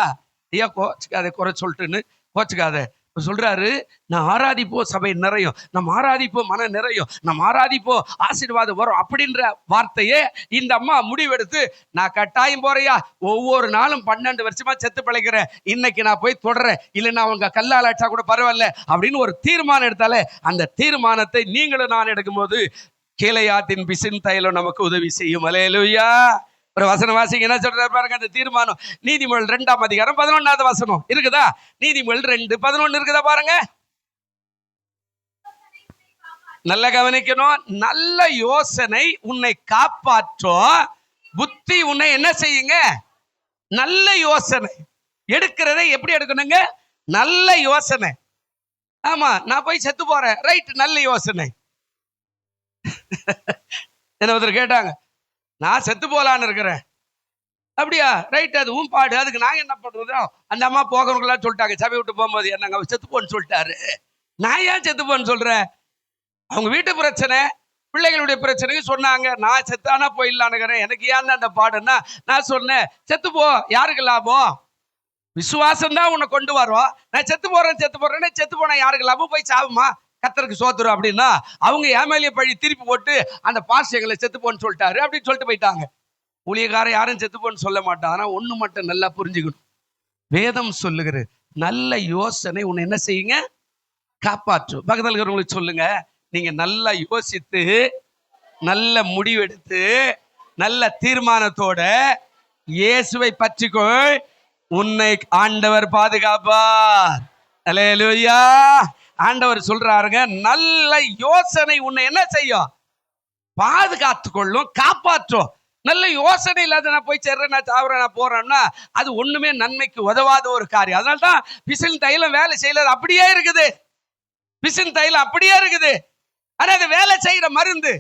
S1: ஐயா கோச்சுக்காத, குறை சொல்லிட்டுன்னு கோச்சுக்காத. சொல்றாரு, நான் ஆராதிப்போ சபை நிறையும், நம்ம ஆராதிப்போ மன நிறையும், நம்ம ஆராதிப்போ ஆசீர்வாதம் வரும் அப்படின்ற வார்த்தையே இந்த அம்மா முடிவெடுத்து, நான் கட்டாயம் போறையா, ஒவ்வொரு நாளும் 12 வருஷமா செத்து பிழைக்கிறேன், இன்னைக்கு நான் போய் தொடறேன், இல்லைன்னா அவங்க கல்லால் அடிச்சா கூட பரவாயில்ல அப்படின்னு ஒரு தீர்மானம் எடுத்தாலே, அந்த தீர்மானத்தை நீங்களும் நான் எடுக்கும்போது கீழையாத்தின் பிசின் தைலம் நமக்கு உதவி செய்யும். அல்லேலூயா. ஒரு வசனம் வாசிங்க, என்ன சொல்றாரு பாருங்க. அந்த தீர்மானம் நீதிமொழிகள் 2ஆம் அதிகாரம் 11வது வசனம் இருக்குதா? நீதிமொழிகள் 2:11 இருக்குதா பாருங்க. நல்ல கவனிக்கணும். நல்ல யோசனை உன்னை காப்பாற்றும், புத்தி உன்னை என்ன செய்யுங்க? நல்ல யோசனை எடுக்கிறதை எப்படி எடுக்கணுங்க? நல்ல யோசனை. ஆமா, நான் போய் செத்து போறேன், ரைட், நல்ல யோசனை. என்ன ஒருத்தர் கேட்டாங்க, நான் செத்து போலான்னு இருக்கிறேன், அப்படியா, ரைட், அதுவும் பாடு, அதுக்கு நான் என்ன பண்றது? அந்த அம்மா போகிறவங்களா சொல்லிட்டாங்க, சபை விட்டு போகும்போது, என்னங்க செத்து போன்னு சொல்லிட்டாரு. நான் ஏன் செத்து போன்னு சொல்றேன்? அவங்க வீட்டு பிரச்சனை, பிள்ளைகளுடைய பிரச்சனைக்கு சொன்னாங்க, நான் செத்தானா போயிடலான்னுக்கிறேன், எனக்கு ஏன் அந்த பாடுன்னா நான் சொன்னேன், செத்து போ, யாருக்கு லாபம்? விசுவாசம் தான் உன்னை கொண்டு வரும். நான் செத்து போறேன்னு செத்து போனா யாருக்கு லாபம்? போய் சாவுமா, கர்த்தருக்கு சோத்துரும் அப்படின்னா அவங்க ஏமேலிய பழி திருப்பி போட்டு அந்த பாஸ்டர் எங்களை செத்து போன்னு சொல்லிட்டாரு அப்படின்னு சொல்லிட்டு போயிட்டாங்க. ஊழியக்காரன் யாரும் செத்து போன்னு சொல்ல மாட்டான். ஆனா ஒண்ணு மட்டும் நல்லா புரிஞ்சுக்கணும், வேதம் சொல்லுகிற நல்ல யோசனை உன்னை என்ன செய்யுங்க? காப்பாற்றும். பக்கத்தில் இருக்கிறவங்களுக்கு சொல்லுங்க, நீங்க நல்லா யோசித்து நல்ல முடிவெடுத்து நல்ல தீர்மானத்தோட இயேசுவை பற்றிக்கொள், உன்னை ஆண்டவர் பாதுகாப்பார். அல்லேலூயா. ஆண்டவர் சொல்றாருங்க, நல்ல யோசனை உன்னை என்ன செய்யும்? பாதுகாத்து கொள்ளும், காப்பாற்றும். நல்ல யோசனை இல்லாத நான் போய் சேர்றேன், நான் சாவுறேன், நான் போறேன்னா அது ஒண்ணுமே நன்மைக்கு உதவாத ஒரு காரியம். அதனால்தான் பிசின் தைலம் வேலை செய்யல, அப்படியே இருக்குது. பிசின் தைலம் அப்படியே இருக்குது, ஆனா அது வேலை செய்கிற மருந்து.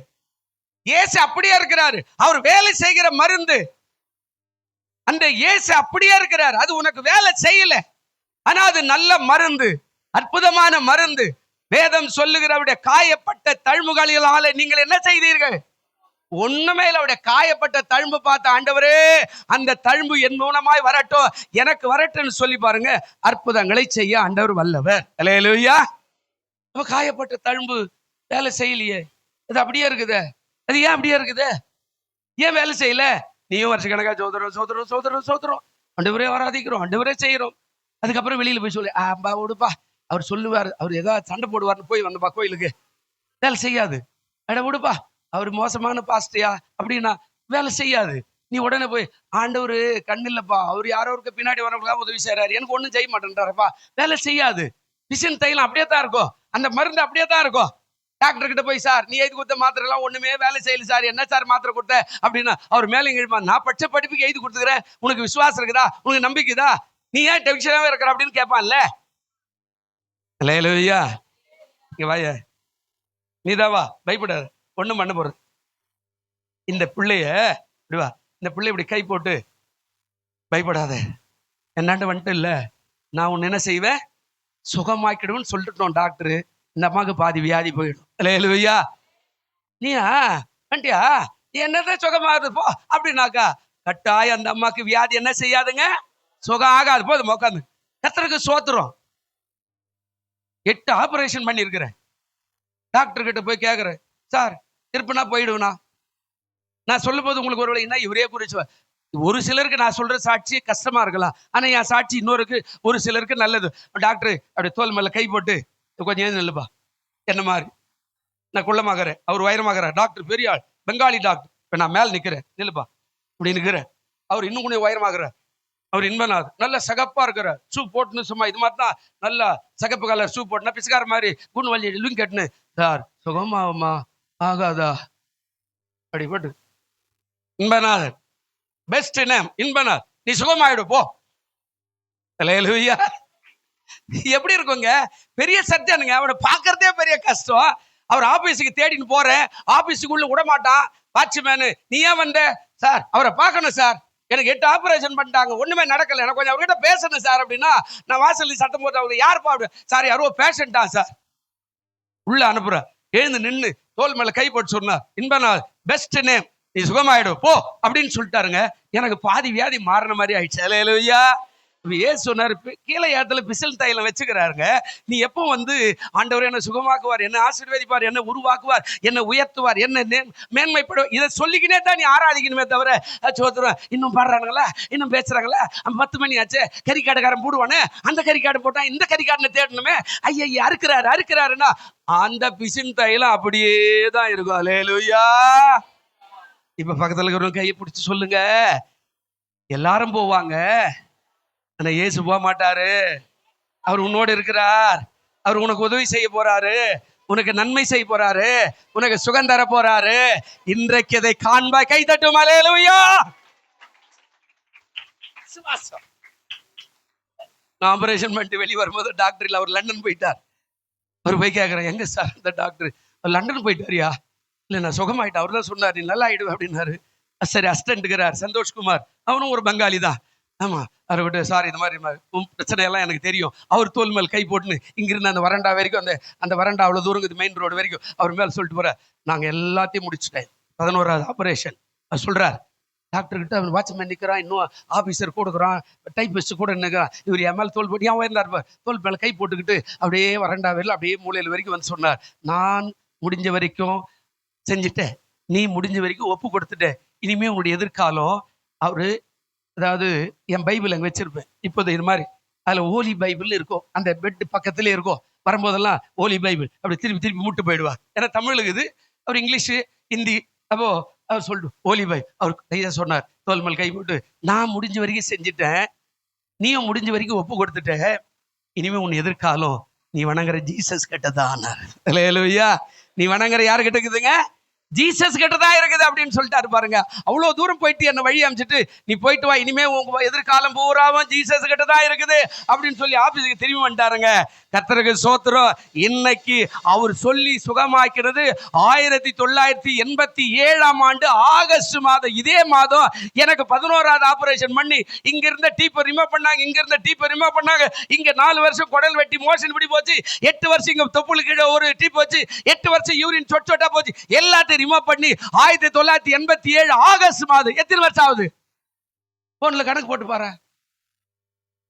S1: இயேசு அப்படியே இருக்கிறாரு, அவர் வேலை செய்கிற மருந்து. அந்த இயேசு அப்படியே இருக்கிறார், அது உனக்கு வேலை செய்யல, ஆனா அது நல்ல மருந்து, அற்புதமான மருந்து. வேதம் சொல்லுகிறவருடைய காயப்பட்ட தழும்புகளினால நீங்கள் என்ன செய்தீர்கள்? ஒண்ணுமே இல்லை. அவருடைய காயப்பட்ட தழும்பு பார்த்த ஆண்டவரே, அந்த தழும்பு என் மூலமாய் வரட்டும், எனக்கு வரட்டும்னு சொல்லி பாருங்க, அற்புதங்களை செய்ய ஆண்டவர் வல்லவர். அல்லேலூயா. காயப்பட்ட தழும்பு வேலை செய்யலையே, அது அப்படியே இருக்குது. அது ஏன் அப்படியே இருக்குது? ஏன் வேலை செய்யல? நீயும் வருஷ கணக்கா சோதரம் ஆண்டவரே ஆராதிக்கிறோம், ஆண்டவரே செய்யறோம். அதுக்கப்புறம் வெளியில போய் சொல்லி ஆம்பா விடுப்பா, அவர் சொல்லுவார், அவர் ஏதாவது சண்டை போடுவார்னு போய் வந்தப்பா கோயிலுக்கு, வேலை செய்யாது. அட விடுப்பா, அவர் மோசமான பாஸ்டியா அப்படின்னா வேலை செய்யாது. நீ உடனே போய் ஆண்டவர் கண்ணு இல்லப்பா, அவர் யாரோருக்கு பின்னாடி வரவங்களுக்காக உதவி செய்யறாரு, எனக்கு ஒண்ணும் செய்ய மாட்டேன்றாருப்பா, வேலை செய்யாது. பிசின் தைலம் அப்படியே தான் இருக்கும், அந்த மருந்து அப்படியே தான் இருக்கும். டாக்டர் கிட்ட போய் சார் நீ எழுதி கொடுத்த மாத்திரை எல்லாம் ஒண்ணுமே வேலை செய்யல சார், என்ன சார் மாத்திரை கொடுத்த அப்படின்னா அவர் மேலே எழுமா, நான் படிச்ச படிப்புக்கு எழுதி கொடுத்துக்கிறேன், உனக்கு விசுவாசம் இருக்குதா, உனக்கு நம்பிக்கைதா, நீ ஏன் டென்ஷனாவே இருக்கிற அப்படின்னு கேட்பான்ல. அல்லேலூயா. இங்க வாய, நீதாவா, பயப்படாத, ஒண்ணும் பண்ண போறது. இந்த பிள்ளைய இப்படிவா, இந்த பிள்ளை இப்படி கை போட்டு, பயப்படாத, என்னாண்ட வந்துட்டு இல்ல, நான் உன்னை என்ன செய்வேன், சுகமாக்கிடுவேன்னு சொல்லிட்டோம் டாக்டர். இந்த அம்மாவுக்கு பாதி வியாதி போயிடும். அல்லேலூயா. நீயா வண்டியா, என்னதான் சுகமாகுது போ அப்படின்னாக்கா, கட்டாயம் அந்த அம்மாக்கு வியாதி என்ன செய்யாதுங்க, சுகம் ஆகாது. போதும் உட்காந்து கர்த்தருக்கு சோத்துறோம். 8 ஆபரேஷன் பண்ணிருக்கிறேன். டாக்டர் கிட்ட போய் கேட்கிறேன், சார் இருப்புனா போயிடுவேனா, நான் சொல்லும் போது உங்களுக்கு ஒரு என்ன இவரே குறிச்சு. ஒரு சிலருக்கு நான் சொல்ற சாட்சி கஷ்டமா இருக்கலாம், ஆனா என் சாட்சி இன்னொருக்கு ஒரு சிலருக்கு நல்லது. டாக்டர் அப்படி தோல் மேல கை போட்டு, கொஞ்சம் ஏன் நில்லுப்பா, என்ன மாதிரி நான் குள்ளமாகறேன், அவர் உயரமாகறார். டாக்டர் பெரிய ஆள், பெங்காலி டாக்டர். இப்ப நான் மேல நிக்கிறேன், நில்லுப்பா இப்படி நிக்கிறேன். அவர் இன்னும் கொஞ்சம் உயரமாகறார். அவர் இன்பநாத், நல்ல சகப்பா இருக்கிறார், ஷூ போட்டுன்னு சும்மா இது மாதிரி தான், நல்லா சகப்பு கலர் ஷூ போட்டுனா பிசுக்கார மாதிரி குண்டு வலி எல்லாம் கேட்டுன்னு, சார் சுகமாகுமா ஆகாதா அப்படி போட்டு, இன்பநாதன் பெஸ்ட் நேம் இன்பநாத், நீ சுகமாயிடு போ. அல்லேலூயா. எப்படி இருக்குங்க, பெரிய சத்தியானுங்க, அவனை பாக்குறதே பெரிய கஷ்டம். அவர் ஆபீஸுக்கு தேடின்னு போறேன், ஆபீஸுக்குள்ள விட மாட்டான் வாட்ச்மேனு, நீ ஏன் வந்த, சார் அவரை பார்க்கணும் சார், எனக்கு 8 ஆபரேஷன் பண்ணிட்டாங்க, ஒண்ணுமே நடக்கல, எனக்கு கொஞ்சம் அவர்கிட்ட பேசணும் சார் அப்படின்னா, நான் வாசல் சட்டம் போட்டு அவங்க யார் பாடு, சார் யாரோ பேஷண்டா சார், உள்ள அனுப்புற, எழுந்து நின்று தோல் மேல கை போட்டு சொன்னார், இன்பநாத் பெஸ்ட் நேம், நீ சுகமாயிடும் போ அப்படின்னு சொல்லிட்டாருங்க. எனக்கு பாதி வியாதி மாறின மாதிரி ஆயிடுச்சு. அல்லேலூயா. ஏசு சொன்னார், கீழே இடத்துல பிசில் தைலம் வச்சுக்கிறாருங்க. நீ எப்போ வந்து ஆண்டவர் என்ன சுகமாக்குவார், என்ன ஆசீர்வதிப்பார், என்ன உருவாக்குவார், என்ன உயர்த்துவார், என்ன மேன்மைப்படுவார், இதை சொல்லிக்கினே தான் நீ ஆராதிக்கணுமே தவிர, சோத்துறேன் இன்னும் பாடுறாங்களா, இன்னும் பேசுறாங்களா, 10 மணி ஆச்சு, கறிக்காடுக்காரன் போடுவானே, அந்த கறிக்காடு போட்டா இந்த கறிக்காடுன்னு தேடணுமே, ஐயா அறுக்கிறாருன்னா அந்த பிசின் தைலம் அப்படியே தான் இருக்கும். அல்லேலூயா. இப்ப பக்கத்துல இருக்கிறவங்க கையை பிடிச்சு சொல்லுங்க, எல்லாரும் போவாங்க, ஆனா இயேசு போக மாட்டாரு. அவர் உன்னோடு இருக்கிறார், அவர் உனக்கு உதவி செய்ய போறாரு, உனக்கு நன்மை செய்ய போறாரு, உனக்கு சுகம் தர போறாரு. இன்றைக்கு அதை காண்பாய், கை தட்டும். அல்லேலூயா. நான் ஆபரேஷன் பண்ணிட்டு வெளியே வரும்போது டாக்டர் இல்ல, அவர் லண்டன் போயிட்டார். அவர் போய் கேட்கிறேன், எங்க சார் இந்த டாக்டர், லண்டன் போயிட்டாரியா, இல்ல நான் சுகமாயிட்டேன், அவர் தான் சொன்னார் நீ நல்லா ஆயிடுவேன் அப்படின்னாரு. சரி அசிஸ்டன்ட்கிறார் சந்தோஷ்குமார், அவனும் ஒரு பெங்காலி தான். ஆமா, அவரை விட்டு சார் இது மாதிரி பிரச்சனை எல்லாம் எனக்கு தெரியும். அவர் தோல் மேல் கை போட்டுன்னு இங்கிருந்து அந்த வரண்டா வரைக்கும், அந்த வரண்டா அவ்வளவு தூரம் இது மெயின் ரோடு வரைக்கும் அவர் மேல சொல்லிட்டு போற, நாங்க எல்லாத்தையும் முடிச்சுட்டேன், 11வது ஆபரேஷன். அவர் சொல்றார், டாக்டர் கிட்ட அவன் வாட்ச்மேன் நிற்கிறான், இன்னும் ஆபீசர் கொடுக்குறான், டைப்பிஸ்ட் கூட நிற்கிறான். இவர் என் மேல தோல் போட்டு ஏன் உயர்ந்தார், தோல் மேல கை போட்டுக்கிட்டு அப்படியே வரண்டா வரையில் அப்படியே மூலையில் வரைக்கும் வந்து சொன்னார், நான் முடிஞ்ச வரைக்கும் செஞ்சுட்டேன், நீ முடிஞ்ச வரைக்கும் ஒப்பு கொடுத்துட்டேன், இனிமே உங்களுடைய எதிர்காலம். அவரு அதாவது என் பைபிள் அங்கே வச்சிருப்பேன் இப்போது இது மாதிரி, அதுல ஓலி பைபிள் இருக்கும், அந்த பெட் பக்கத்திலே இருக்கும். வரும்போதெல்லாம் ஓலி பைபிள் அப்படி திருப்பி மூட்டு போயிடுவார். ஏன்னா தமிழுக்கு இது, அவர் இங்கிலீஷு ஹிந்தி. அப்போ அவர் சொல்லிட்டு ஓலி பை, அவர் கையை சொன்னார், தோல் மேல் கை போட்டு, நான் முடிஞ்ச வரைக்கும் செஞ்சுட்டேன், நீயும் முடிஞ்ச வரைக்கும் ஒப்பு கொடுத்துட்ட, இனிமே உன் எதிர்காலம் நீ வணங்குற ஜீசஸ் கிட்டதான். அல்லேலூயா. நீ வணங்குற யாரு கிட்ட இருக்குதுங்க, ஜீசஸ் கிட்டதான் இருக்குது அப்படின்னு சொல்லிட்டாரு பாருங்க. அவ்வளவு தூரம் போயிட்டு என்ன வழி அமைச்சிட்டு நீ போயிட்டு வா, இனிமே உங்க எதிர்காலம் பூராவும் ஜீசஸ் கிட்டதான் இருக்குது அப்படின்னு சொல்லி ஆபீஸுக்கு திரும்பி வந்துட்டாருங்க. கர்த்தருக்கு சோத்திரம். இன்னைக்கு அவர் சொல்லி சுகமாக்கிறது 1987ஆம் ஆண்டு ஆகஸ்ட் மாதம். இதே மாதம் எனக்கு 11வது ஆபரேஷன் பண்ணி இங்க இருந்த டீப்பை ரிமூவ் பண்ணாங்க, இங்க இருந்த டீப்பை ரிமூவ் பண்ணாங்க. இங்க 4 வருஷம் குடல் வெட்டி மோஷன் இப்படி போச்சு, 8 வருஷம் இங்க தொப்புள் கீழே ஒரு டீப் வச்சு, 8 வருஷம் யூரின் சொட்டா போச்சு, எல்லாத்தையும் ரிமூவ் பண்ணி 1987 ஆகஸ்ட் மாதம். எத்தனை வருஷம் ஆகுது? போன்ல கணக்கு போட்டு பாரு.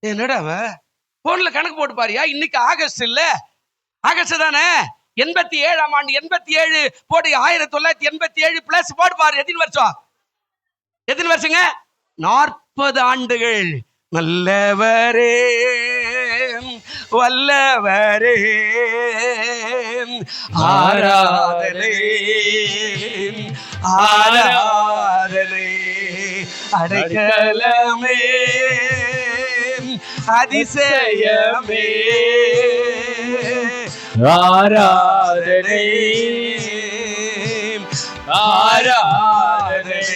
S1: என்னடா போன்ல கணக்கு போட்டு பாரியா, இன்னைக்கு ஆகஸ்ட் இல்ல, ஆகஸ்ட் தானே, 87ஆம் ஆண்டு. 87 போடு, 1987 பிளஸ் போடு பாரு, எத்தனை வருஷம்? எத்தனை வருஷங்க? 40 ஆண்டுகள். நல்லவரே வல்லவரே ஆராதனை ஆராதனை அடைக்கலமே அதிசயமே
S2: ஆராதனை ஆராதனை.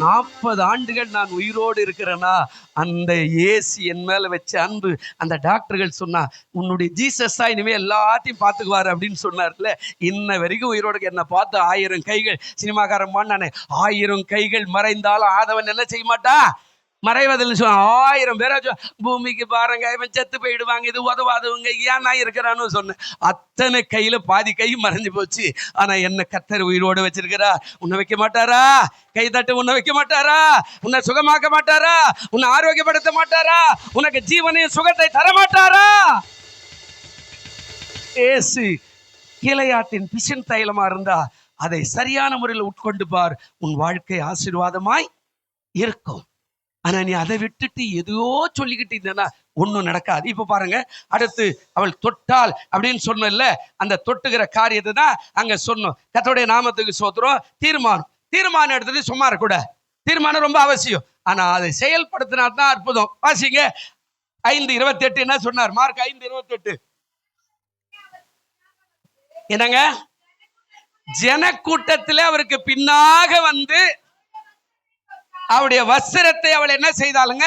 S1: 40 ஆண்டுகள் நான் உயிரோடு இருக்கிறேன்னா அந்த இயேசு என் மேல வச்ச அன்பு. அந்த டாக்டர்கள் சொன்னா உன்னுடைய ஜீசஸா இனிமே எல்லாத்தையும் பார்த்துக்குவாரு அப்படின்னு சொன்னார்ல. இன்ன வரைக்கும் உயிரோடு என்னை பார்த்து 1000 கைகள் சினிமாக்காரன் பண்ணானே 1000 கைகள் மறைந்தாலும் ஆதவன் என்ன செய்ய மாட்டா மறைவதில்லை சொன்ன. 1000 பேரா பூமிக்கு பாருங்க இவன் செத்து போயிடுவாங்க இது உதவாதவங்க ஏன் நான் இருக்கிறான்னு சொன்னேன். அத்தனை கையில பாதி கை மறைஞ்சு போச்சு. ஆனா என்ன கர்த்தர் உயிரோடு வச்சிருக்கிறா. உன்னை வைக்க மாட்டாரா? கை தட்டு உன்னை வைக்க மாட்டாரா? உன்னை சுகமாக்க மாட்டாரா? உன்னை ஆரோக்கியப்படுத்த மாட்டாரா? உனக்கு ஜீவனையும் சுகத்தை தர மாட்டாரா? ஏசு கிளையாட்டின் பிசின் தைலமா இருந்தா அதை சரியான முறையில் உட்கொண்டு பார், உன் வாழ்க்கை ஆசீர்வாதமாய் இருக்கும். ஆனா நீ அதை விட்டுட்டு எதையோ சொல்லிக்கிட்டு இருந்தேன்னா ஒன்றும் நடக்காது. இப்ப பாருங்க, அடுத்து அவள் தொட்டாள் அப்படின்னு சொன்னல, அந்த தொட்டுகிற காரியத்தை தான் அங்க சொன்னோம். கர்த்தருடைய நாமத்துக்கு சோத்திரம். தீர்மானம் எடுத்துட்டு சும்மா இருக்கூட. தீர்மானம் ரொம்ப அவசியம். ஆனா அதை செயல்படுத்தினா தான் அற்புதம். வாசிங்க 5:28 என்ன சொன்னார்? மார்க் 5:28 என்னங்க? ஜனக்கூட்டத்தில் அவருக்கு பின்னாக வந்து அவருடைய வஸ்திரத்தை அவள் என்ன செய்தாளுங்க?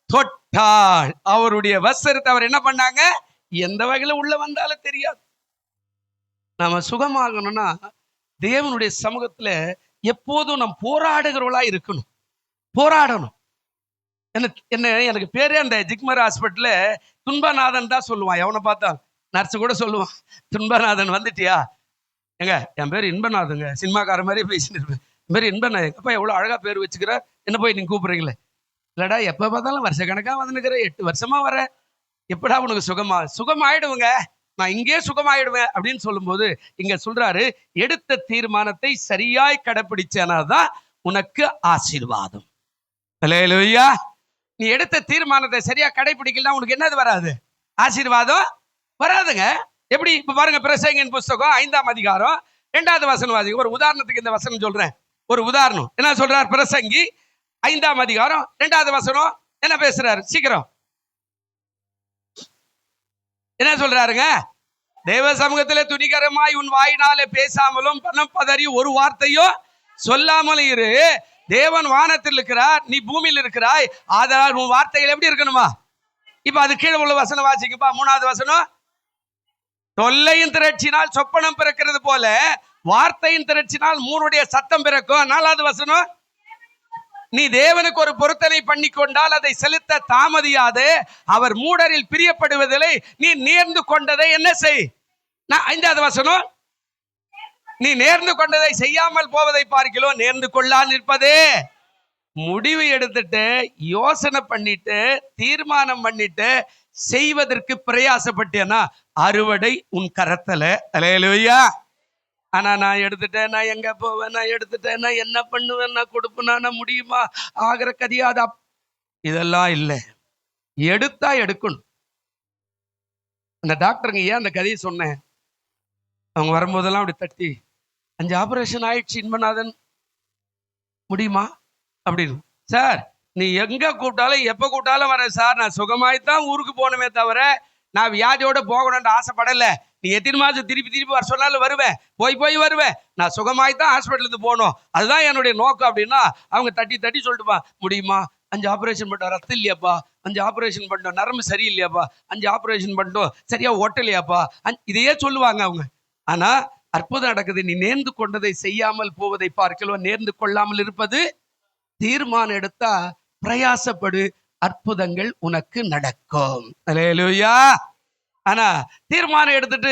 S1: தொட்டாள். அவருடைய வஸ்திரத்தை அவர் என்ன பண்ணாங்க? எந்த வகையில உள்ள வந்தாலும் தெரியாது. நாம சுகமாகணும்னா தேவனுடைய சமூகத்துல எப்போதும் நம் போராடுகிறவளா இருக்கணும். போராடணும். எனக்கு பேரே அந்த ஜிக்மர் ஹாஸ்பிட்டல்ல துன்பநாதன் தான் சொல்லுவான். எவனை பார்த்தா நர்ஸ் கூட சொல்லுவான், துன்பநாதன் வந்துட்டியா? எங்க என் பேர் இன்பநாதங்க. சினிமாக்கார மாதிரி பேசிட்டு இருப்பேன். என் பேர் இன்பநாதன். அப்பா எவ்வளவு அழகா பேர் வச்சுக்கிறார், என்ன போய் நீங்க கூப்பிடுறீங்களே? இல்லடா எப்ப பார்த்தாலும் வருஷ கணக்கா வந்துருக்கிறேன், 8 வருஷமா வர, எப்படா உனக்கு சுகமாயிடுவேங்க, நான் இங்கே சுகமாயிடுவேன் அப்படின்னு சொல்லும்போது இங்க சொல்றாரு, எடுத்த தீர்மானத்தை சரியாய் கடைபிடிச்சனாதான் உனக்கு ஆசீர்வாதம். அல்லேலூயா. நீ எடுத்த தீர்மானத்தை சரியா கடைபிடிக்கலாம், உனக்கு என்னது வராது? ஆசீர்வாதம் வராதுங்க. எப்படி? இப்ப பாருங்க, பிரசங்கின் புஸ்தகம் 5ஆம் அதிகாரம் 2வது வசனம் வாசிங்க. ஒரு உதாரணத்துக்கு இந்த வசனம் சொல்றேன். ஒரு உதாரணம் என்ன சொல்றார்? பிரசங்கி 5ஆம் அதிகாரம் 2வது வசனம் என்ன பேசுறாரு? சீக்கிரம் என்ன சொல்றாருங்க? தேவ சமூகத்திலே துணிகரமாய் உன் வாயினாலே பேசாமலும் பணம் பதறி ஒரு வார்த்தையோ சொல்லாமலும் இரு. தேவன் வானத்தில் இருக்கிறார், நீ பூமியில் இருக்கிறாய், ஆதலால் உன் வார்த்தைகள் எப்படி இருக்கணுமா? இப்ப அது கீழே உள்ள வசனம் வாசிக்கப்பா. 3வது வசனம், தொல்லையின் திரட்சினால் சொப்பனம் பிறக்கிறது போல வார்த்தையின் திரட்சினால் மூனுடைய சத்தம் பிறக்கும். 4வது வசனம், நீ தேவனுக்கு ஒரு பொருத்தனை பண்ணி கொண்டால் அதை செலுத்த தாமதியாதே, அவர் மூடரில் பிரியப்படுவதில்லை, நீ நேர்ந்து கொண்டதை என்ன செய். 5வது வசனம், நீ நேர்ந்து கொண்டதை செய்யாமல் போவதை பார்க்கிறோம், நேர்ந்து கொள்ளா நிற்பதே. முடிவு எடுத்துட்டு யோசனை பண்ணிட்டு தீர்மானம் பண்ணிட்டு செய்வதற்கு பிரயாசப்பட்டேன்னா அறுவடை உன் கரத்துல. அல்லேலூயா. ஆனா நான் எடுத்துட்டேன், நான் எங்க போவேன், நான் எடுத்துட்டேன், நான் என்ன பண்ணுவேன், நான் கொடுப்பேன், நான் முடியுமா, ஆகிற கதியாதா, இதெல்லாம் இல்லை. எடுத்தா எடுக்கணும். அந்த டாக்டருங்க ஏன் அந்த கதையை சொன்னேன், அவங்க வரும்போதெல்லாம் அப்படி தட்டி, 5 ஆபரேஷன் ஆயிடுச்சு இன்பநாதன், முடியுமா அப்படின்னு. சார் நீ எங்க கூப்பிட்டாலும் எப்ப கூப்பிட்டாலும் வரேன் சார், நான் சுகமாய்த்தான் ஊருக்கு போகணுமே தவிர நான் வியாதியோட போகணும்னு ஆசைப்படல. நீ எத்தனை மாதம் திருப்பி வர சொன்னாலும் வருவேன், போய் வருவேன், நான் சுகமாய்த்தான் ஹாஸ்பிட்டலுக்கு போகணும், அதுதான் என்னுடைய நோக்கம் அப்படின்னா அவங்க தட்டி சொல்லிட்டுப்பா, முடியுமா, 5 ஆபரேஷன் பண்ணிட்டோம், ரத்தம் இல்லையாப்பா, 5 ஆபரேஷன் பண்ணிட்டோம், நரம்பு சரியில்லையாப்பா, 5 ஆபரேஷன் பண்ணிட்டோம், சரியா ஓட்டலையாப்பா, இதையே சொல்லுவாங்க அவங்க. ஆனா அற்புதம் நடக்குது. நீ நேர்ந்து கொண்டதை செய்யாமல் போவதை பார்க்கலாம், நேர்ந்து கொள்ளாமல் இருப்பது. தீர்மானம் எடுத்தா பிரயாசப்படு, அற்புதங்கள் உனக்கு நடக்கும். அல்லேலூயா. ஆனா தீர்மானம் எடுத்துட்டு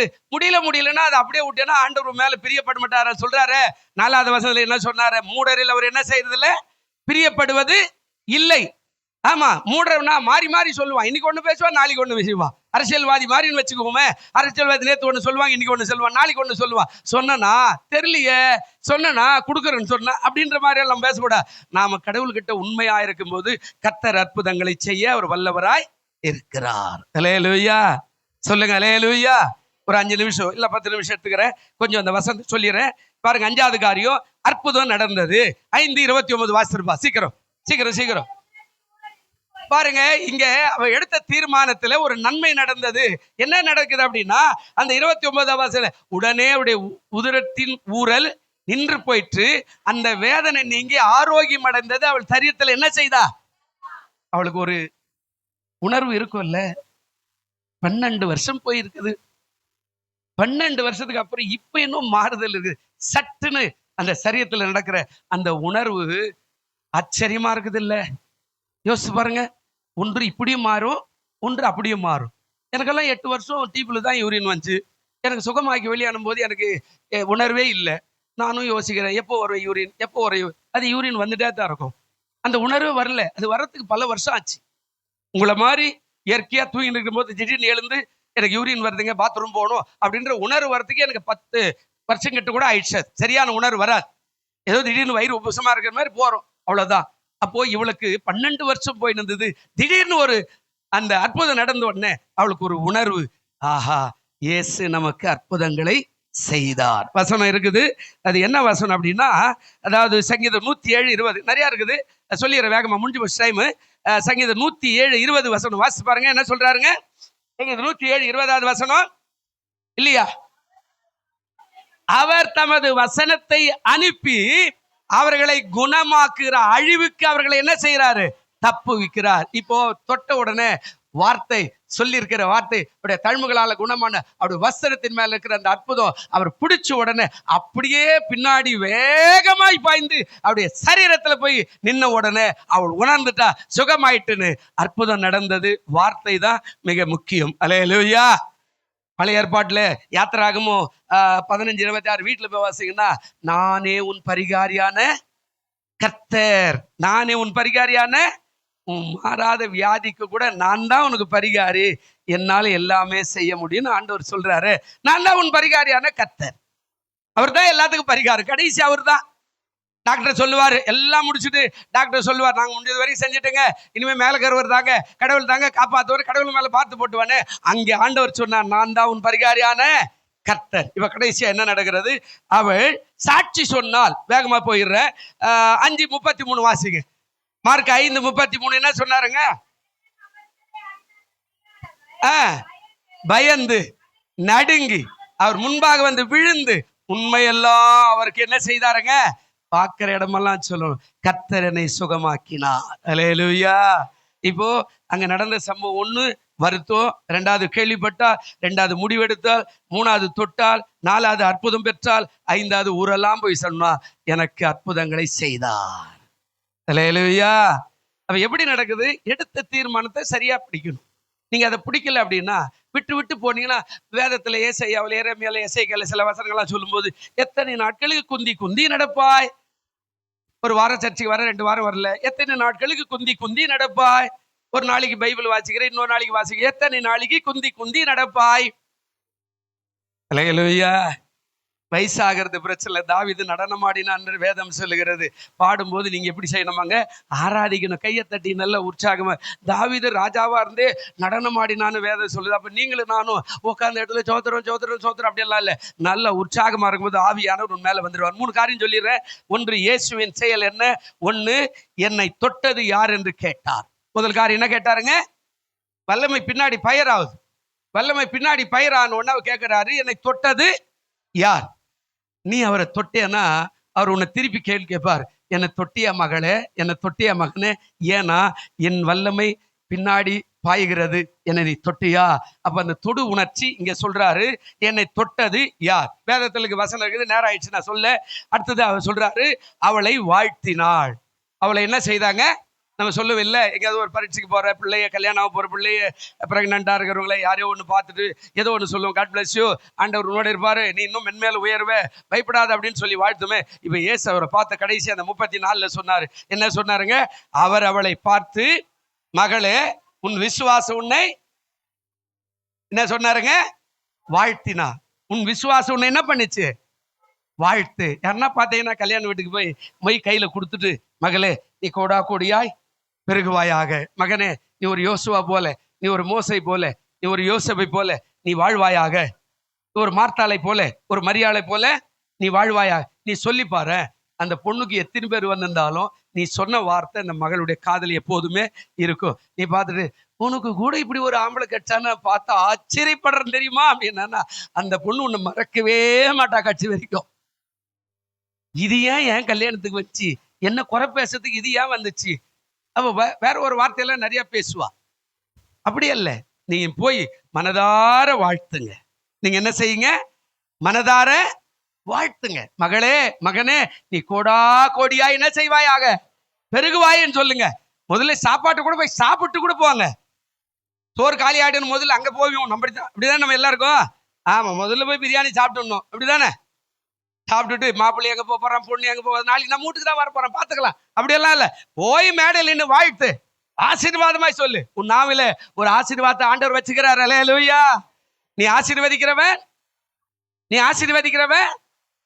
S1: முடியலன்னா அதை அப்படியே விட்டேன்னா ஆண்டவர் மேல பிரியப்பட மாட்டார சொல்றாரு. 4வது வசனத்துல என்ன சொன்னாரு? மூடரில் அவர் என்ன செய்யறதில்ல, பிரியப்படுவது இல்லை. ஆமா, மூடர்னா மாறி சொல்லுவான். இன்னைக்கு ஒண்ணு பேசுவான், நாளைக்கு ஒண்ணு பேசுவான். அரசியல்வாதி மாதிரின்னு வச்சுக்கோமே. அரசியல்வாதி நேற்று ஒண்ணு சொல்லுவாங்க, இன்னைக்கு ஒண்ணு சொல்லுவான், நாளைக்கு ஒண்ணு சொல்லுவான். சொன்னா தெரியலையே, சொன்னா கொடுக்குறேன்னு சொன்னா அப்படின்ற மாதிரி எல்லாம் பேசக்கூடாது. நாம கடவுள்கிட்ட உண்மையா இருக்கும் போது கர்த்தர் அற்புதங்களை செய்ய அவர் வல்லவராய் இருக்கிறார். அல்லேலூயா. சொல்லுங்க அல்லேலூயா. ஒரு 5 நிமிஷம் இல்ல 10 நிமிஷம் எடுத்துக்கிறேன், கொஞ்சம் அந்த வசனத்தை சொல்லிடுறேன். பாருங்க 5வது காரியம் அற்புதம் நடந்தது. 5:29 வாசிருப்பா, சீக்கிரம் சீக்கிரம் சீக்கிரம். பாருங்க, இங்க அவ எடுத்த தீர்மானத்துல ஒரு நன்மை நடந்தது. என்ன நடக்குது அப்படின்னா, அந்த 29வது வாசல உடனே அவருடைய உதரத்தின் ஊரல் நின்று போயிட்டு அந்த வேதனை நீங்கி ஆரோக்கியம் அடைந்தது. அவள் சரீரத்துல என்ன செய்தா? அவளுக்கு ஒரு உணர்வு இருக்கும்ல, 12 வருஷம் போயிருக்குது. 12 வருஷத்துக்கு அப்புறம் இப்ப இன்னும் மாறுதல் இருக்கு. சட்டுன்னு அந்த சரீரத்துல நடக்கிற அந்த உணர்வு ஆச்சரியமா இருக்குது இல்ல? யோசிச்சு பாருங்க. ஒன்று இப்படியும் மாறும், ஒன்று அப்படியும் மாறும். எனக்கெல்லாம் 8 வருஷம் டீப்புல தான் யூரின் வந்துச்சு. எனக்கு சுகமாக்கி வெளியானும் போது எனக்கு உணர்வே இல்லை. நானும் யோசிக்கிறேன், எப்போ வரும் யூரின், எப்போ வரும். அது யூரின் வந்துட்டே தான் இருக்கும். அந்த உணர்வு வரல. அது வர்றதுக்கு பல வருஷம் ஆச்சு. உங்களை மாதிரி இயற்கையா தூங்கிட்டு இருக்கும் போது திடீர்னு எழுந்து எனக்கு யூரின் வருதுங்க, பாத்ரூம் போகணும் அப்படின்ற உணர்வு வர்றதுக்கு எனக்கு 10 வருஷம் கிட்ட கூட ஆயிடுச்சு. சரியான உணர்வு வராது. ஏதோ திடீர்னு வயிறு உபசமா இருக்கிற மாதிரி போறோம், அவ்வளவுதான். அப்போ இவளுக்கு 12 வருஷம் போய் இருந்தது. திடீர்னு ஒரு அந்த அற்புதம் நடந்த உடனே அவளுக்கு ஒரு உணர்வு, ஆஹா, இயேசு நமக்கு அற்புதங்களை செய்தார். வசனம் இருக்குது. அது என்ன வசனம் அப்படின்னா, அதாவது சங்கீதம் 107:20 நிறைய இருக்குது. சொல்லிடுற வேகமா, முடிஞ்சு போச்சு டைம். சங்கீதம் 107:20 வசனம் வாசி பாருங்க. என்ன சொல்றாருங்க? சங்கீதம் 107:20 வசனம் இல்லையா? அவர் தமது வசனத்தை அனுப்பி அவர்களை குணமாக்குற அழிவுக்கு அவர்களை என்ன செய்யறாரு? தப்புவிக்கிறார். இப்போ தொட்ட உடனே வார்த்தை சொல்லி இருக்கிற வார்த்தை அவருடைய தழும்புகளால குணமான அவருடைய வஸ்திரத்தின் மேல இருக்கிற அந்த அற்புதம் அவர் பிடிச்ச உடனே அப்படியே பின்னாடி வேகமாய் பாய்ந்து அவருடைய சரீரத்துல போய் நின்ன உடனே அவள் உணர்ந்துட்டா, சுகமாயிட்டுன்னு. அற்புதம் நடந்தது. வார்த்தை தான் மிக முக்கியம். அல்லேலூயா. பழைய ஏற்பாட்டுல யாத்திராகமும் 15:26 வீட்டுல போய் வாசிங்கன்னா, நானே உன் பரிகாரியான கர்த்தர், நானே உன் பரிகாரியான, உன் மாறாத வியாதிக்கு கூட நான் தான் உனக்கு பரிகாரி, என்னால எல்லாமே செய்ய முடியும்னு ஆண்டவர் சொல்றாரு. நான் தான் உன் பரிகாரியான கர்த்தர். அவர் தான் எல்லாத்துக்கும் பரிகாரம். கடைசி அவர் தான். டாக்டர் சொல்லுவார், எல்லாம் முடிச்சுட்டு டாக்டர் சொல்லுவார், நாங்கள் முடிஞ்சது வரைக்கும் செஞ்சுட்டேங்க, இனிமேல் மேலே கருவர் தாங்க, கடவுள் தாங்க காப்பாற்றுவார், கடவுள் மேலே பார்த்து போட்டுவானே. அங்கே ஆண்டவர் சொன்னார், நான் தான் உன் பரிகாரியான கர்த்தர். இவ கடைசியா என்ன நடக்கிறது? அவள் சாட்சி சொன்னால், வேகமா போயிடுற, 5:33 வாசிங்க. மார்க் 5:33 என்ன சொன்னாருங்க? பயந்து நடுங்கி அவர் முன்பாக வந்து விழுந்து உண்மையெல்லாம் அவருக்கு என்ன செய்தாருங்க? பார்க்கிற இடமெல்லாம் சொல்லணும், கர்த்தர் என்னை சுகமாக்கினார். அல்லேலூயா. இப்போ அங்க நடந்த சம்பவம் 1 வருத்தம், 2வது கேள்விப்பட்டால், 2வது முடிவெடுத்தால், 3வது தொட்டால், 4வது அற்புதம் பெற்றால், 5வது ஊரெல்லாம் போய் சொன்னா எனக்கு அற்புதங்களை செய்தார். அல்லேலூயா. அப்ப எப்படி நடக்குது? எடுத்த தீர்மானத்தை சரியா பிடிக்கணும். நீங்க அதை பிடிக்கல அப்படின்னா விட்டு விட்டு போனீங்கன்னா, வேதத்துல ஏசாயாவில் எரேமியால எசேக்கியேல சில வசனங்கள்லாம் சொல்லும்போது, எத்தனை நாட்களுக்கு குந்தி குந்தி நடப்பாய்? ஒரு வாரம் சர்ச்சைக்கு வர, 2 வாரம் வரல. எத்தனை நாட்களுக்கு குந்தி குந்தி நடப்பாய்? ஒரு நாளைக்கு பைபிள் வாசிக்கிறேன், இன்னொரு நாளைக்கு வாசிக்கிறேன், எத்தனை நாளைக்கு குந்தி குந்தி நடப்பாய்? அல்லேலூயா. வயசாகிறது பிரச்சனை. தாவீது நடனமாடினான் வேதம் சொல்லுகிறது. பாடும்போது நீங்க எப்படி செய்யணுமாங்க? ஆராதிக்கணும், கையை தட்டி நல்ல உற்சாகமா. தாவீது ராஜாவா இருந்தே நடனமாடினான்னு வேதம் சொல்லுது. அப்ப நீங்களும் நானும் உட்கார்ந்த இடத்துல சோத்திரம் சோத்திரம் சோத்திரம் அப்படியெல்லாம் இல்லை, நல்ல உற்சாகமா இருக்கும்போது ஆவியானவர் உன் மேல வந்துடுவார். 3 காரியம் சொல்லிடுறேன். 1, இயேசுவின் செயல் என்ன? 1, என்னை தொட்டது யார் என்று கேட்டார். முதல் காரியம் என்ன கேட்டாருங்க? வல்லமை பின்னாடி பயிராகுது. வல்லமை பின்னாடி பயிரான உடனே அவர் கேட்கிறாரு, என்னை தொட்டது யார்? நீ அவரை தொட்டேன்னா அவர் உன்னை திருப்பி கேள்வி கேட்பார், என்னை தொட்டியா மகளே, என்னை தொட்டியா மகனே? ஏன்னா என் வல்லமை பின்னாடி பாய்கிறது, என்னை நீ தொட்டியா? அப்ப அந்த தொடு உணர்ச்சி இங்க சொல்றாரு, என்னை தொட்டது யார்? வேதத்துல வசனம் இருக்குது, நேரம் ஆயிடுச்சு நான் சொல்ல. அடுத்தது அவர் சொல்றாரு, அவளை வாழ்த்தினாள். அவளை என்ன செய்தாங்க? நம்ம சொல்லவில்லை, எங்கேயாவது ஒரு பரீட்சைக்கு போற பிள்ளைய, கல்யாணம் போற பிள்ளைய, பிரெக்னண்டா இருக்கிறவங்களை யாரையோ ஒன்று பார்த்துட்டு ஏதோ ஒன்று சொல்லுவோம், காட் பிளஸ் யூ, ஆண்டவர் உன்னோட இருப்பாரு, நீ இன்னும் மென்மேல உயர்வே, பயப்படாத அப்படின்னு சொல்லி வாழ்த்துமே. இப்ப இயேசு அவரை பார்த்த கடைசி அந்த 34 சொன்னாரு. என்ன சொன்னாருங்க? அவர் அவளை பார்த்து, மகளே, உன் விசுவாசம் உன்னை என்ன சொன்னாருங்க? வாழ்த்தினா. உன் விசுவாசம் உன்னை என்ன பண்ணுச்சு? வாழ்த்து. யாருன்னா பார்த்தீங்கன்னா கல்யாண வீட்டுக்கு போய் மொய் கையில கொடுத்துட்டு, மகளே நீ கோடா கோடியாய் பெருகுவாயாக, மகனே நீ ஒரு யோசுவா போல, நீ ஒரு மோசை போல, நீ ஒரு யோசபை போல நீ வாழ்வாயாக, ஒரு மார்த்தாளை போல, ஒரு மரியாளை போல நீ வாழ்வாயாக, நீ சொல்லி பாரு, அந்த பொண்ணுக்கு எத்தனை பேர் வந்திருந்தாலும் நீ சொன்ன வார்த்தை அந்த மகளுடைய காதல் எப்போதுமே இருக்கும். நீ பார்த்துட்டு உனக்கு கூட இப்படி ஒரு ஆம்பளை கட்சான்னு பார்த்தா ஆச்சரியப்படுறேன் தெரியுமா அப்படின்னா, அந்த பொண்ணு உன்னை மறக்கவே மாட்டா கட்சி வரைக்கும். இது ஏன் கல்யாணத்துக்கு வச்சு என்ன குறை பேசுறதுக்கு இது ஏன் வந்துச்சு? அவ வேற ஒரு வார்த்தையெல்லாம் நிறைய பேசுவா. அப்படி அல்ல, நீங்க போய் மனதார வாழ்த்துங்க. நீங்க என்ன செய்யுங்க? மனதார வாழ்த்துங்க. மகளே மகனே, நீ கோடா கோடியா என்ன செய்வாயாக, பெருகுவாயின்னு சொல்லுங்க. முதல்ல சாப்பாட்டு கூட போய் சாப்பிட்டு கூட போவாங்க. சோறு காலி ஆயிடுன்னு முதல்ல அங்க போவோம். நம்ம அப்படிதான் நம்ம எல்லாருக்கும். ஆமா, முதல்ல போய் பிரியாணி சாப்பிட்டுடணும். அப்படிதானே? சாப்பிட்டுட்டு மாப்பிள்ளை எங்க போறான், பொண்ணு எங்க போறது, நாளைக்கு நம்ம வீட்டுக்கு தான் வர போறோம், பாத்துக்கலாம். அப்படியெல்லாம் இல்ல. போய் மேடையில் நின்று வாழ்த்து, ஆசீர்வாதமாய் சொல்லு. உன் நாவில ஒரு ஆசீர்வாதத்தை ஆண்டவர் வச்சுக்கிறார். அல்லேலூயா. நீ ஆசீர்வதிக்கிறவன், நீ ஆசீர்வதிக்கிறவன்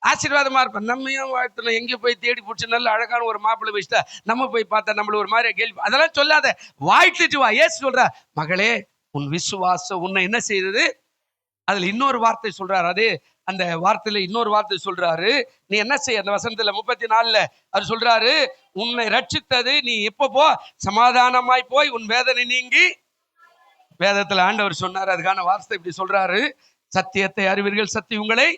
S1: ஆசீர்வாதமா இருப்ப. நம்மையும் வாழ்த்தணும். எங்க போய் தேடி பிடிச்சி நல்ல அழகான ஒரு மாப்பிள்ளை வச்சுட்டா நம்ம போய் பார்த்தா நம்மள ஒரு மாதிரி கேள்வி, அதெல்லாம் சொல்லாத, வாழ்த்துட்டு வா. ஏசு சொல்ற, மகளே உன் விசுவாசம் உன்னை என்ன செய்தது. அதுல இன்னொரு வார்த்தை சொல்றாரு. அது அந்த வார்த்தையில இன்னொரு வார்த்தை சொல்றாரு. நீ என்ன செய்ய, அந்த வசனத்துல 34 அவர் சொல்றாரு, உன்னை ரட்சித்தது. நீ எப்ப போ, சமாதானமாய் போய் உன் வேதனை நீங்கி. வேதத்துல ஆண்டவர் சொன்னார், அதுக்கான வார்த்தை இப்படி சொல்றாரு, சத்தியத்தை அறிவீர்கள், சத்தியம் உங்களை,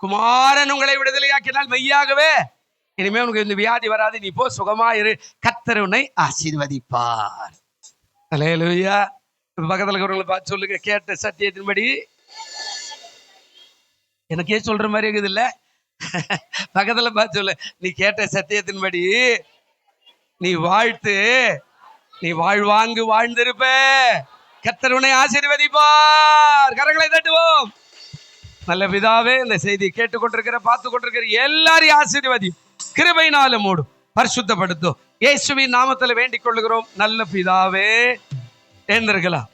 S1: குமாரன் உங்களை விடுதலையாக்கினால் மெய்யாகவே இனிமே உனக்கு இந்த வியாதி வராது, நீ போ சுகமாயிரு, கர்த்தர் உன்னை ஆசீர்வதிப்பார். அல்லேலூயா. பக்கத்துல இருக்கிறவங்களை பார்த்து சொல்லுங்க, கேட்ட சத்தியத்தின்படி. எனக்கே சொல்ற மாதிரி இருக்குது இல்ல? பக்கத்துல பார்த்து சொல்லு, நீ கேட்ட சத்தியத்தின்படி நீ வாழ்த்து, நீ வாழ்வாங்கு வாழ்ந்திருப்ப, கர்த்தர் உன்னை ஆசீர்வதிப்பார். கரங்களை தட்டுவோம். நல்ல பிதாவே, இந்த செய்தியை கேட்டுக்கொண்டிருக்கிற பார்த்து கொண்டிருக்கிற எல்லாரையும் ஆசீர்வதி, கிருபையினால மூடும், பரிசுத்தப்படுத்தும். இயேசுவின் நாமத்தில் வேண்டிக் கொள்ளுகிறோம் நல்ல பிதாவே. எழுந்திருக்கலாம்.